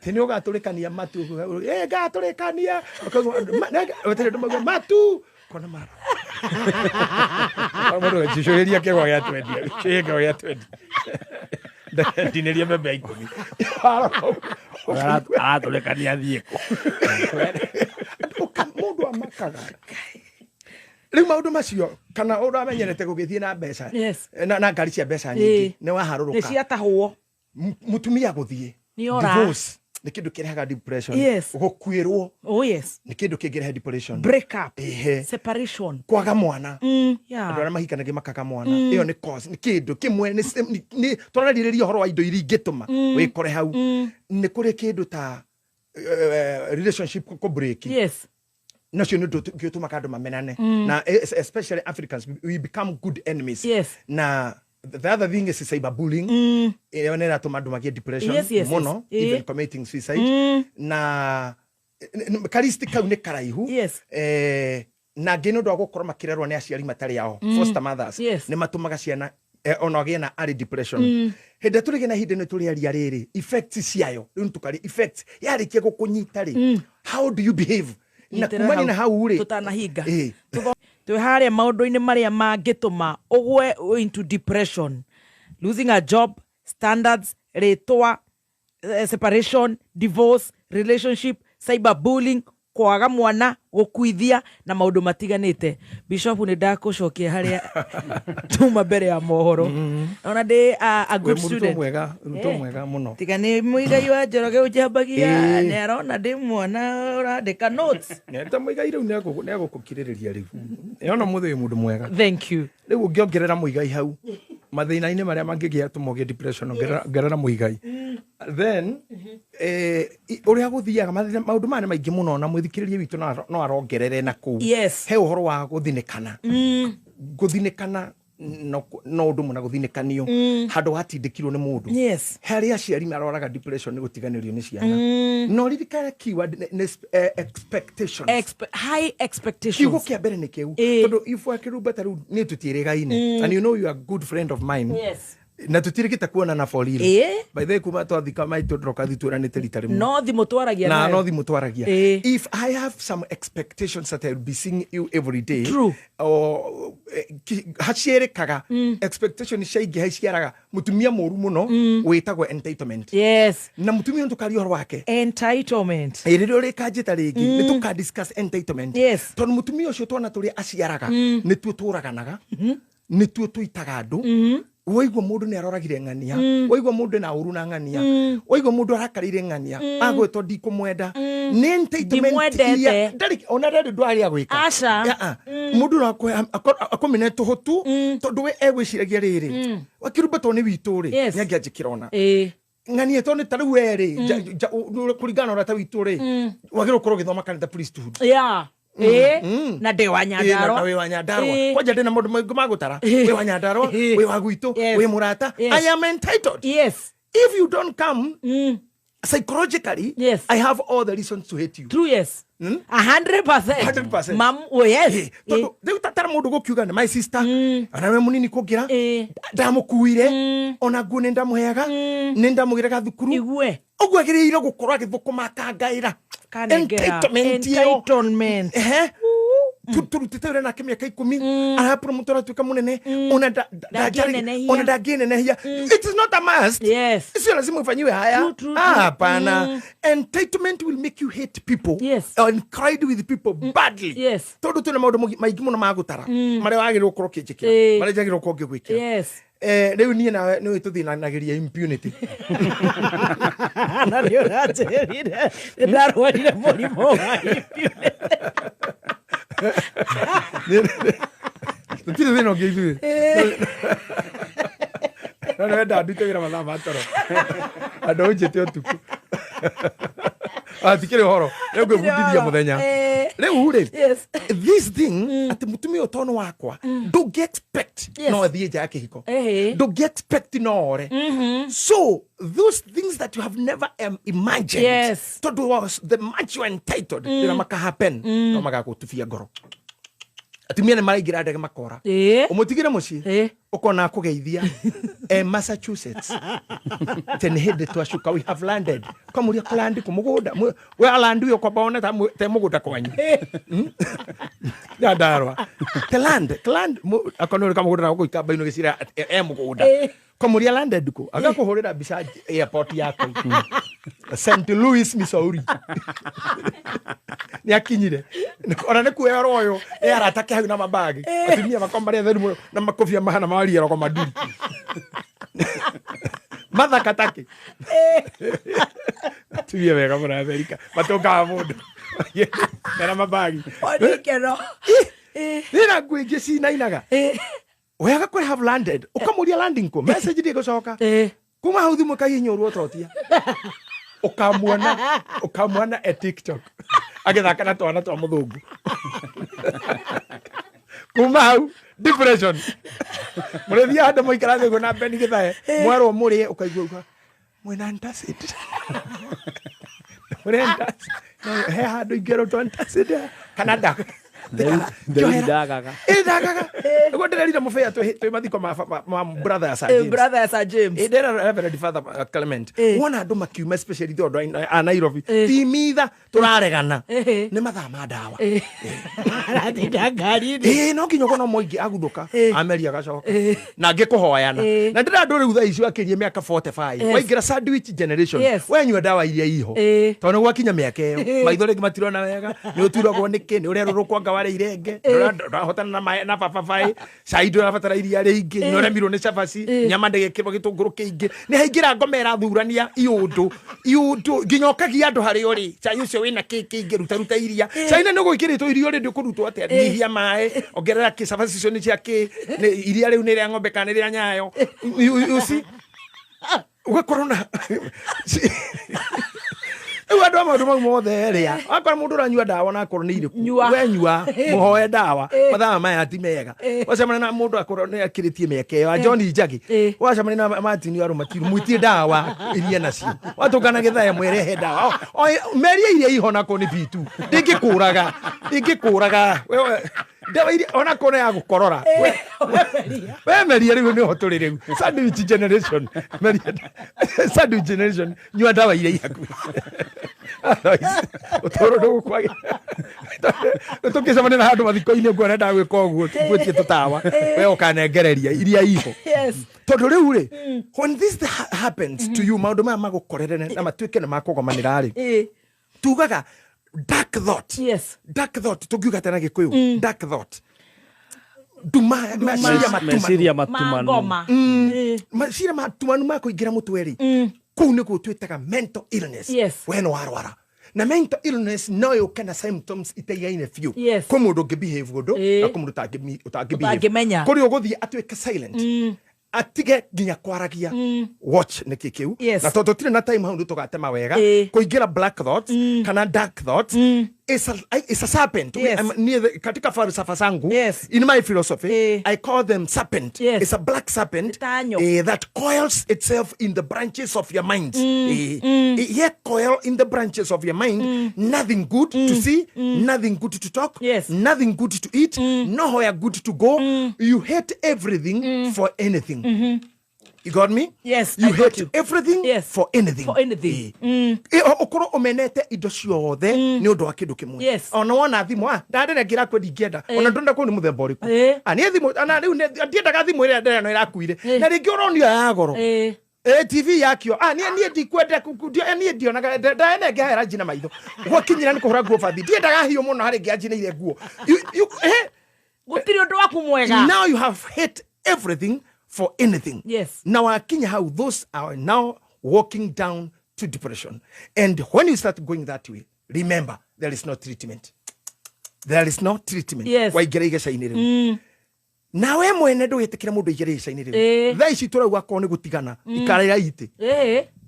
Tini ugaturikania matu. Gaturikania. Wetere ndumago matu. Kona mara. Mundu gacicuriria kegwa gya 20. Kegwa gya 20. Dineria bebe ikumi. Araturikania thieko. Mundu amakaga riu maundu macio kana uramenyerete gugithie na mbeca na ngari cia mbeca nyingi ni waharuruka ni ciatahwo mutumia guthie divorce ni kindu kirehaga depression gukwirwo ni kindu kingireha depression break up separation kwaga mwana andu aria mahikanagia makaga mwana iyo ni cause ni kindu kimwe ni twaraririria horo wa indo iri ingituma wikore hau ni kuri kindu ta relationship ko break nacio nä ndå tå maka andå mamenane na especially Africans we become good enemies na the other thing is cyberbullying ĩyo nĩ ĩratũma andũ magĩe depression muno even committing suicide na karisti kau nĩ karaihu na ngĩ nĩ ũndũ wa gũkorwo makĩrerwo nĩ aciari matarĩ ao foster mothers nĩ matũmaga ciana ona agĩe na early depression hĩndĩ tũrĩ na hĩndĩ nĩ tũrĩaria rĩrĩ effects ciayo rĩu tũkarĩ effects yarĩkia gũkũnyita rĩ how do you behave na kumani na hau ri tutanahinga twe haria maundu-ini maria mangituma ugwe into depression, losing a job, standards, retwa, separation, divorce, relationship, cyberbullying, kwaga mwana, gukuithia na maundu matiganite. Bishop ni ndakucokia haria tuma mbere ya mohoro ona ndi a good student mwega muno tigani muigai wa Njoroge ujambagia ni arona ndi mwana urandika notes neta muigai riu ne gukukiririria riu yona muthe mundu mwega. Thank you. Riu ngiongerera muigai hau mathina-ini maria mangigia tumogie depression ongerera muigai then uria guthiaga maundu mane maingi muno na mwithikiririe witu no arongerere na ku he uhoro wa guthinikana no undu muna guthinikanio handu hatindikirwo ni mundu haria aciari maroraga depression ni gutiganirio ni ciana no ririkana keyword expectations high expectations kiugo kia mbere ni kiu tondu ifu akirumba taru ni tutirigaine and you know you are a good friend of mine na tutirikita kuona na for real by the way kuma twathika maitu droka thituranite rita rimwe no thimu twaragia na no thimu twaragia if I have some expectations that I'll be seeing you every day true or hacierekaga expectation shaigi haciaraga mutumia moru muno witagwo entitlement yes na mutumia ntukari horo wake entitlement rĩrĩa ũrĩkanjĩta rĩngĩ nĩ tũka discuss entitlement yes tondũ mutumia ũcio twana tũrĩa aciaraga nĩ tuo tũraganaga nĩ tuo tũitaga andũ waigua mũndũ nĩ aroragire ng'ania waigua mũndũ na ũru na ng'ania waigua mũndũ arakarĩire ng'ania agwĩtwo ndikũmwenda nĩ entitlement iria ndarĩ ona ndarĩ ndwarĩ agwĩka aca mũndũ akũmene tũhũtu tondũ we egwĩciragia rĩrĩ wakĩrumbatwo nĩ witũ rĩ nĩ angĩanjĩkĩra ona ng'ania tondũ nĩ tarĩu erĩ kũringana ũrĩa ta witũ rĩ wagĩrĩirwo gũkorwo ũgĩthoma kanitha priesthood na ndĩ wa Nyandarua na wĩ wa Nyandarua kwanja ndĩ na mũndũ maingĩ magũtara wĩ wa Nyandarua wĩ wa gwitũ wĩ mũrata I am entitled yes if you don't come psychologically I have all the reasons to hate you true yes 100% mam yes rĩu tatara mũndũ gũkiuga nĩ my sister ona we mũnini kũngira ndamũkuire ona nguo nĩ ndamũheaga nĩ ndamũgĩraga thukuru igue ũguo agĩrĩirwo gũkorwo agĩthũkũma akangaĩra entitlement turutite wĩra nake mĩaka 10 arapũra mũtũra tuĩka mũnene ona ndangĩnenehia it is not a must sio lazima ufanyiwe haya hapana entitlement will make you hate people and cried with people badly tondũ twĩna maũndũ maingĩ mũno magũtara marĩa wagĩrĩirwo gũkorwo ũkĩnjĩkĩra marĩa njagĩrĩirwo gũkorwo ngĩgwĩkĩra rĩu niĩ nawe nĩ tũthinanagĩria impunity na nĩ ũranjĩrire nĩ ndarwarire mũrimũ wa impunity tũtirĩ thĩna ũngĩ ithuĩ no nĩ wenda ndute wĩra mathaa ma toro andũ ũnjĩte ũtukũ tikĩrĩ ũhoro rĩu ngwĩbundithia mũthenya rĩu rĩ this thing atĩ mũtumia ũyũ tondũ wakwa ndũngĩ-expect no athiĩ nja ya kĩhiko ndũngĩ-expect no ore so those things that you have never imagined tondũ was the much you are entitled ĩra makahappen no magagũtubia ngoro atumia nĩ maraingĩra ndege makora ũmũtigĩre mũciĩ ũkona kũgeithia Massachusetts tene hĩndĩ twacuka we have landed kamũria kũlandi kũmũgũnda we alandi yo kwabona te mũgũnda kwanyu Nyandarua land akonore kamũgũnda na gũikamba ino gĩcira mũgũnda kamũria landed ku agakũhũrĩra mbica airport yako St. Louis Missouri nĩ akinyire ona nĩ kuoya royo aratake hau na mabagi atumia makomba theru na makofia mahana mawali ya kwa maduri mathakatake tuye wega muri America matoka mundu na mabagi odikero nina gwingi cinainaga wega kuri have landed ukamuria landing ko message ndigucoka kuma hau thimu kahinyorwo totia ukamwana TikTok agithaka na twana twa muthungu kuma hau depression mũrĩthia andũ mũikara thĩ na beni gĩthae mwarwo mũrĩe ũkaigua mwĩna antacid mũrenda he handũ ingĩrwo twa antacid kana ndagaga ũguo ndĩrerire mũbĩa twĩ mathiko ma brother ya Sir James Reverend Father Clement wona andũ makiuma especially thondũ a Nairobi timitha tũraregana nĩ mathaa ma ndawa aratinda ngari-inĩ no nginya ũkona mũingĩ aguthũka ameria agacoka na ngĩkũhoyana na ndĩra andũ rĩu thaa icio akĩrie mĩaka 45 waingĩra sandwich generation wenyua ndawa iria iho tondũ gwakinya mĩaka ĩyo maitho rĩngĩ matirona wega nĩ ũturagwo nĩkĩ nĩ ũrerũrũkwo ngawa irenge ndahotana na bababai caindo arabatara iria rĩingĩ nĩ ũremirwo nĩ cabaci nyama ndĩgĩkĩrwo gĩtũngũrũ kĩingĩ nĩ haingĩra ngoma ĩrathurania iũndũ nginya ũkagia andũ harĩa ũrĩ cai ũcio wĩna kĩingĩ ruta iria cai nĩ gũĩkĩrĩtwo irio rĩndĩ kũrutwo atĩa nyihia maĩ ongerera cabaci icio nĩ cia iria rĩu nĩ rĩa ng'ombe kana nĩ rĩa nyayo ũgakorwo na andũ a maũndũ mau mothe rĩa akora mũndũ ũranyua ndawa na akorwo nĩ irĩkũ wenyua mũhoe ndawa mathaa maya ti mega wacemania na mũndũ akorwo nĩ akĩrĩtie mĩaka ĩyo John Njagi wacemania na Martin Waru Matiru mwĩtie ndawa iria nacio watũngana gĩthae mwĩrehe ndawa meria iria ihona ko nĩ bitu ndĩngĩkũraga ndawa iria ona kone ya gukorora we meria riu ni hoturi riu sandwich generation meria sandwich generation nyua ndawa iria yaku utoro ndo kwage tukicemania na handu mathiko-ini ngwona ndagwika uguo ngwetie tutawa we ukanengereria iria iho tondu riu ri when this happens to you maundu maya magukorere na matuike na makugomanira ri tugaga dark thought dark thought tugiuga tena gikuyu dark thought meciria matumanu ma kuingira mutwe ri kuu niguo twitaga mental illness weno warwara na mental illness no yuke na symptoms itaigaine few kwa mundu ngibehave undu na kwa mundu utangibehave kuri uguthie atuike silent atige nginya kwaragia watch niki kiu na tondu tire na time hau tugatema wega kuingira black thoughts kana dark thoughts is a serpent katika falsafa zangu in my philosophy I call them serpent it's a black serpent that coils itself in the branches of your mind it coil in the branches of your mind nothing good to see nothing good to talk nothing good to eat nowhere good to go you hate everything for anything you got me? Yes, you hate everything for anything. For anything. Okoro omenete indo ciothe ni undu wa kindu kimwe. Ona wona thimu ndandene ngira kwendi ngienda. Ona ndonda ko ni muthemba uriku. Ani thimu ana riu ndiendaga thimu ira ndeno irakuire. Na ringi uronio ya goro. TV yakio nie ndikwenda kukudia nie ndionaga ndaene ngahera njina maitho. Gwakinyira ni kuhura nguo bathi. Ndiendaga hiyo muno hari ngianjinaire nguo. Gutiri undu waku mwega. Now you have hate everything for anything. Now Kenya, how those are now walking down to depression. And when you start going that way, remember, there is no treatment. There is no treatment. Why gerege sainire. Na we mwene ndo yetekira mundu igere sainire. Tha ici turauga ko ni gutigana ikarira ite.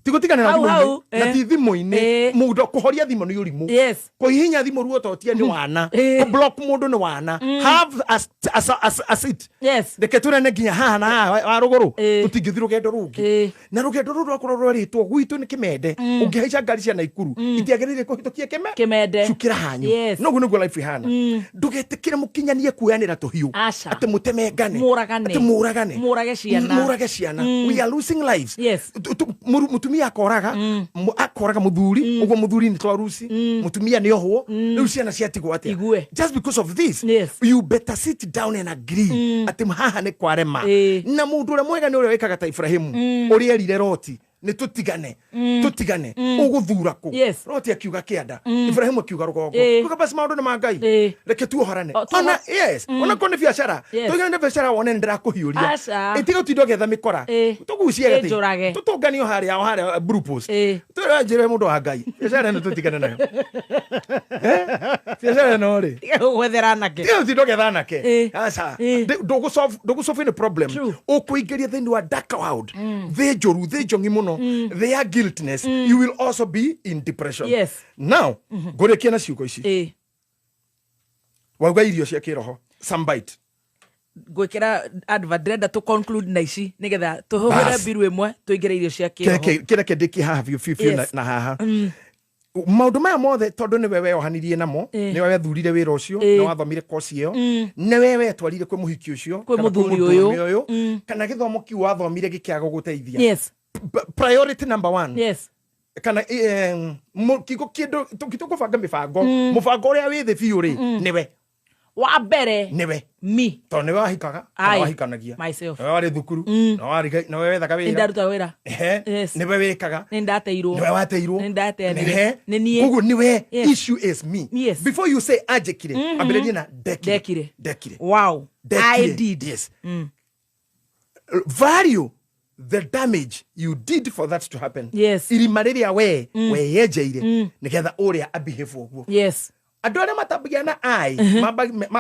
Tigutigana na thimu na ti thimu-ini mundu kuhoria thimu ni urimu kuhihinya thimu ruo totia ni wana ku block mundu ni wana have a seat reke turene nginya haha na wa ruguru tutingithira rugendo rungi na rugendo ruru rwakorwo rwitwo gwitu ni kimende ungihaica ngari cia Naikuru itiagirire kuhitukia kimende cukira hanyu no guo life ihana ndugetikire mukinyanie kuyanira tuhiu ati mutemengane ati muragane ciana we are losing lives mutumia akoraga muthuri ugo muthuri ni twarusi mutumia ni ohwo riu ciana ciatigwo atia just because of this you better sit down and agree ati haha ni kwarema na mundu ure mwega ni ure wekaga ta Ibrahimu uri erire Loti ni tutigane uguthura ku Loti akiuga kianda Ibrahimu akiuga rugongo kuka basi maundu ni mangai reke tuoharane ona ona kone biashara tugane biashara wone ndira kuhiuria itigo tindo getha mikora tugucie gati tutunganio haria blue post turajire mundu wa ngai biashara ni tutigane nayo biashara no ri gwetherana ke tindo getha ke asa dogo solve the problem ukuingeria thini wa dark cloud the jongi muno their guiltness you will also be in depression now gorekia na ciugo ici wauga irio cia kiroho soundbite gwikira advert to conclude na ici nigetha tuhura biru imwe tuingire irio cia kiroho kira kendiki have you feel na haha maundu maya mothe tondu ni wewe ohanirie namo ni wewe thurire wira ucio ni wathomire course iyo ni wewe twarire kwi muhiki ucio kwi muthuri uyu kana githomo kiu wathomire gikiaga guteithia priority number 1 kana kigo kindu tukitubanga mibango mubango uria wi thi biu ri niwe wa mbere niwe mi to niwe wahikaga wahikanagia myself wari thukuru no wari no wewe thaka wira ndaruta wira niwe wikaga ndateirwo niwe wateirwo ndateanire ni nie kugu niwe issue is me before you say ajekire ambeleni na dekire wow I did value the damage you did for that to happen irimareria we yejeire nigetha uria abehave oguo andu aria matambagia na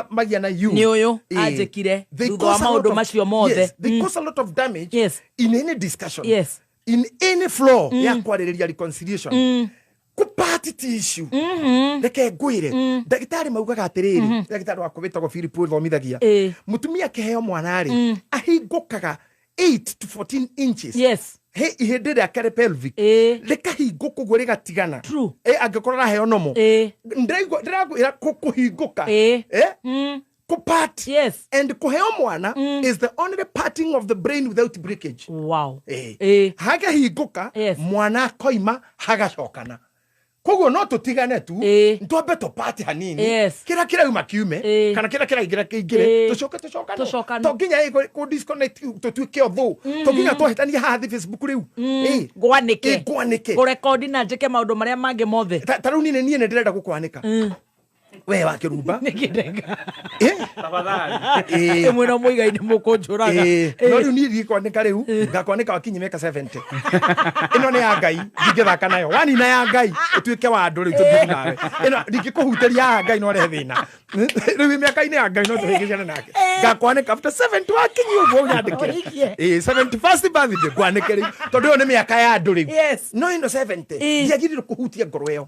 magia na you ni uyu ajekire thutha wa maundu macio mothe they cause a lot of damage in any discussion in any flow ya kwaririria reconciliation kupati tissue reke ngwire ndagitari maugaga atiriri ndagitari wa kubitagwo Philip thomithagia mutumia keheo mwana ri ahingukaga 8 to 14 inches ihindi riake ri pelvic rikahinguka guo rigatigana angikorwo raheo nomo ndiraigua kuhinguka Kupat. Yes. And kuheo mwana is the only parting of the brain without breakage. Wow. Haga higuka, mwana koima haga shokana. Kogo no tutigane tu, ntwabe tupate hanini. Kira umakiume, kana kira igire, tushokano. Toginya ko disconnect to tuke otho. Toginya to hetania hathi Facebook riu. Gwanike. Ko record na njeke maundu maria mange mothe. Taru ni nie ne ndirenda gukwanika. We wakirumba nikirenga tafadhali mwena muiga ni mukonjuraga no riu ni ngikwanika riu ngakwanika wakinyi meka 70 ino ni ya ngai ngithaka nayo wani na ya ngai utuike wa andu riu tuthie nawe ino ndingikuhuteria ya ngai no re thina riu miaka ine ya ngai no tuhigiciana nake ngakwanika after 70 wakinyi uguo unyandikira 71st birthday kwanike riu tondu ni miaka ya andu riu no ino 70 ndiagirire kuhutia ngoro yo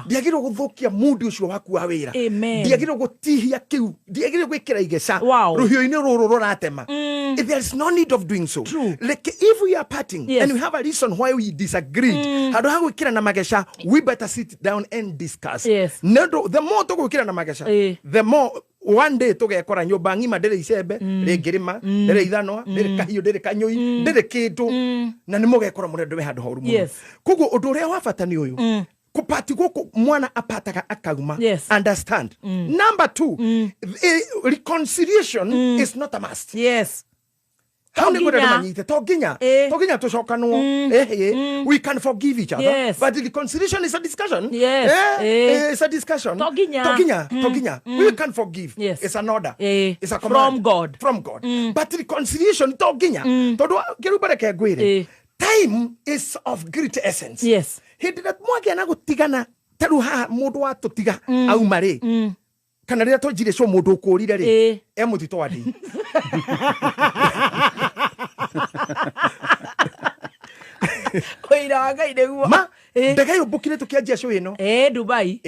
ndiagirire guthukia mundi ucio waku wa wira ndiagirire gutihia kiu ndiagirire gwikira igesa ruhio-ini ruru ruratema there is no need of doing so. Like if we are parting and we have a reason why we disagreed handu ha gwikira na magesha we better sit down and discuss. The more to gwikira na magesha the more one day tugekora nyumba ngima ndire icembe ringirima ndire ithanwa ndire kahiu ndire kanyui ndire kindu na ni mugekora murendo we handu horu muno kugo undu uria wa bata ni uyu kupati goko mwana apataga akauma understand. Number 2 reconciliation is not a must. Toginya tushokanwo we can forgive each other but the reconciliation is a discussion. It's a discussion. Toginya we can forgive. It's an order. It's a command from God. But reconciliation toginya todo kerubare ke gwire time is of great essence. Hindi that mwage na gutigana taru ha mundu wa tutiga aumare kana rira tojire so mundu ukurire ri mutito wadi koira ngai neguo ma ndega yo bukire tukianjia show ino Dubai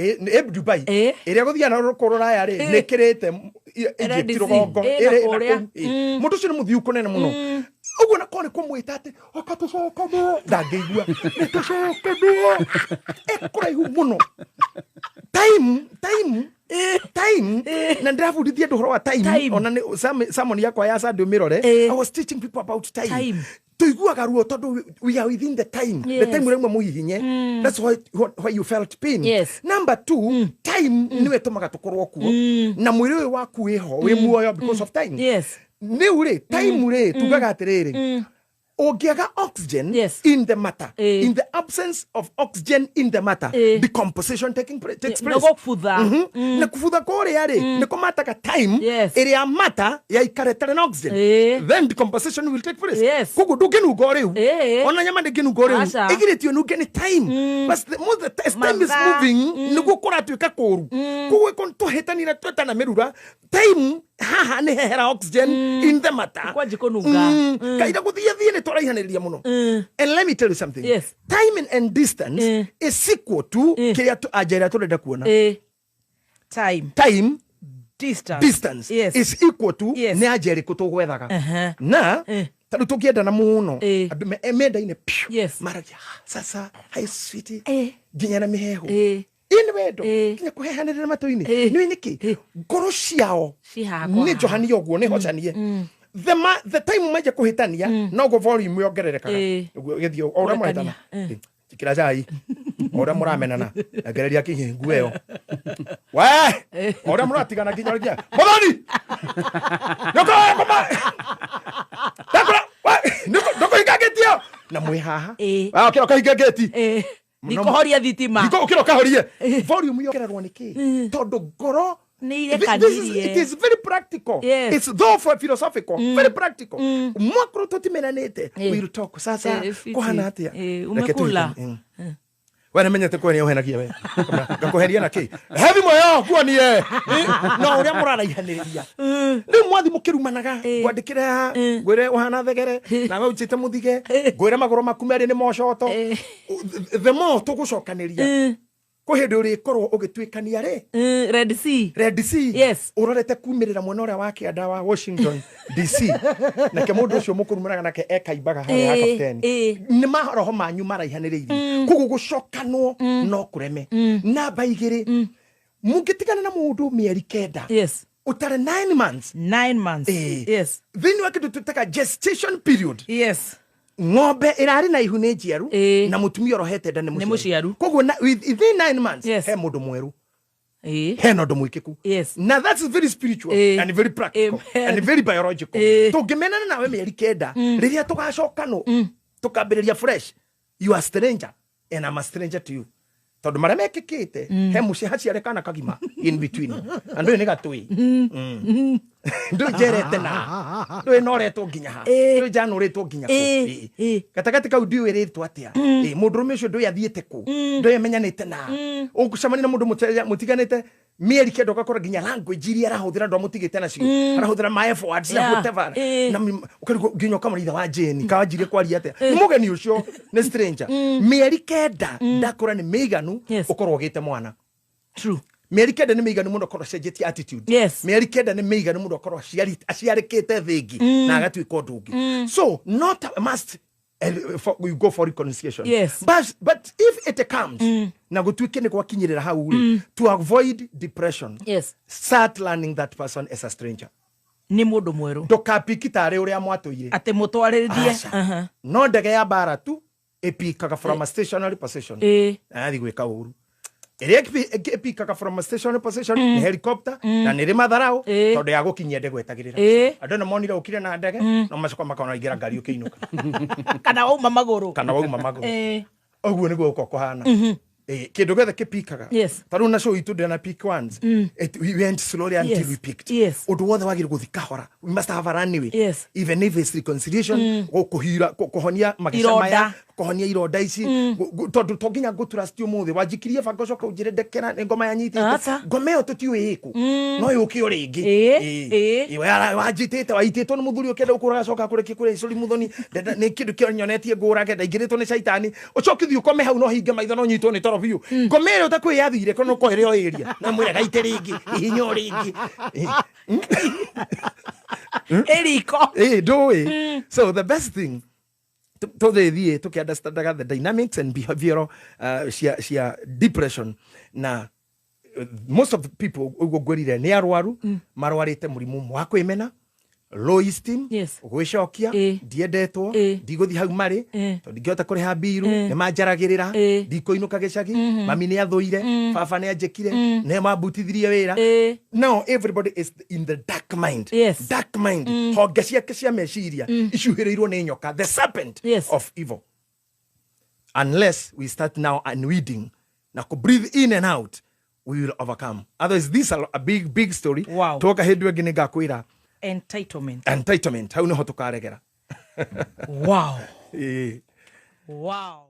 Dubai iria guthia na rukorora ya ri nikirite tirogongo mundu cio ni muthiu kunene muno ugu na kone kumwita ati akatushoka ndangigua nitushokebia kuraihu muno time na ndavudithia nduhoro wa time ona someone yakwa ya sadu mirore I was teaching people about time tuiguaga ruo tondu we are within the time the time remwe muhihinye that's why you felt pain. Number 2 time niwe tumaga tukorwo kuo na mwiri waku wiho wi muoyo because of time. Ni ure time ure tugaga atiriri ogiaga oxygen in the matter in the absence of oxygen in the matter decomposition takes place na kufudha kore yari ni komata time area matter ya ikaretare na oxygen then decomposition will take place kugu dugenu gore ona nyama ndegenu gore igiretio nugeni time but the more the time is moving nugu kora tuika koru kugu konto hetani na tweta na merura time haha ni hera oxygen in the matter kwa jikonuga kaida guthia thie toraihaniriria muno. And let me tell you something. Time and distance is equal to kiria tu ajera turenda kuona. Time distance is equal to ni ajeri kutugwethaga na tadu tukienda na muno andu emenda ine maraja sasa hai sweetie ginya na miheho inwedo kinya kuhehanirira matu-ini ni niki ngoro ciao ni johani yoguo ni hocanie the time maje kuhitania no go volume yongererekaga githio ora mwetana tikira jai ora muramenana agereria kihingu eyo we ora muratigana kinyaria muthoni noko koma takura noko igagetio na mwi haha kiro kaigageti niko horia thitima niko kiro kahorie volume yongererwa niki tondu ngoro it is very practical. It's though for philosophical, very practical. Mwakro totimenanete we'll talk sasa kohana atia umekula wana menyete ko ni ohena kiwe gakoheria na ki heavy moyo kwa ni no uria murara ihaniriria ni mwathi mukirumanaga kwandikira gwire uhana thegere na we uchite muthige gwire magoro makumeri ni mocoto the more tugucokaniria kuhindu ri korwo ugitwikania ri Red Sea urorete kumirira mwena uria wa kianda wa Washington DC na ke mundu ucio mukurumanaga nake ekaimbaga hari ha kapteni ni mahoroho manyu maraihaniririe kugu gucokanwo no kureme namba igiri mungitigana na mundu mieri kenda utare 9 months 9 months yes thini wa kindu tutaka gestation period yes ng'ombe irari na ihu ni njiaru na mutumia rohete nda ni muciaru koguo within 9 months he mundu mweru he no ndu mwikiku na that's very spiritual and very practical and very biological tungimenana nawe mieri kenda riria tugacokano tukambiriria fresh you are stranger and I'm a stranger to you tondu maria mekikite he muci haciarekana kagima in between andu ni gatui ndu jerete na ndu inoretwo nginya ha ndu januretwo nginya ku gatagati kau ndu iritwo atia mundu rume ucio ndu yathiete ku ndu yemenyanite na ugucamani na mundu mutiganite mieri kenda ukakora nginya language iria arahuthira ndu mutigite nacio arahuthira my efforts na whatever na ukarigo nginya kamaritha wa Jane kawajirie kwaria atia ni mugeni ucio ni stranger mieri kenda ndakora ni miganu ukorwo gite mwana true mieri kenda ni miganu mundu korwo cenjetie attitude mieri kenda ni miganu mundu korwo aciarikite thingi na agatuika ndungi so not a must you go for reconciliation but if it comes na gutuike ni gwakinyirira hau to avoid depression start learning that person as a stranger ni mundu mweru ndukapikitare uria mwatuire ate mutwariririe no ndege ya bara tu epikaga from a stationary position athi gwika uru iria epikaga from a stationary position ni helicopter na ni matharau tondu ya gukinyia ndege etagirira andu na monira ukire na ndege no macoka makona igira ngari ukiinuka kana wauma maguru oguo niguo kokohana kindu gethe kipikaga taru na show itu ndena peak ones we went slowly until we peaked undu wothe wagire guthika hora we must have a runway even if it's reconciliation kuhira kuhonia magisha maya kuhonia ironda ici tondu tonginya gutrust umuthi wanjikirie bango coka unjire ndekera ngoma yanyitite ngoma yo tutiwe iku no yuki uringi iwe wanjitite waititwo ni muthuri ukenda ukuraga coka kureki kure icuri muthoni ni kindu kionyonetie ngurage ndaingiritwo ni shaitani ucokithio kome hau no hinge maitho no nyitwo ni biu ngomere utakwiyathire kono kohere o area na mwira gaite ringi ihinyo ringi eriko do so the best thing to the understand the dynamics and behavioral share depression na most of the people ugogorire ni arwaru marwarite murimu wa kwimena low esteem gwicokia ndiendetwo ndiguthi hau mari tondu ngiota kuriha biru ni manjaragirira ndikoinuka gicagi mami ni athuire baba ni anjekire ni mambutithirie wira now everybody is in the dark mind honge ciake cia meciria icuhirirwo ni nyoka the serpent of evil unless we start now unweeding na ku breathe in and out we will overcome otherwise this is a big story toka hedwe gine gakwira entitlement hau niho tukaregera wow wow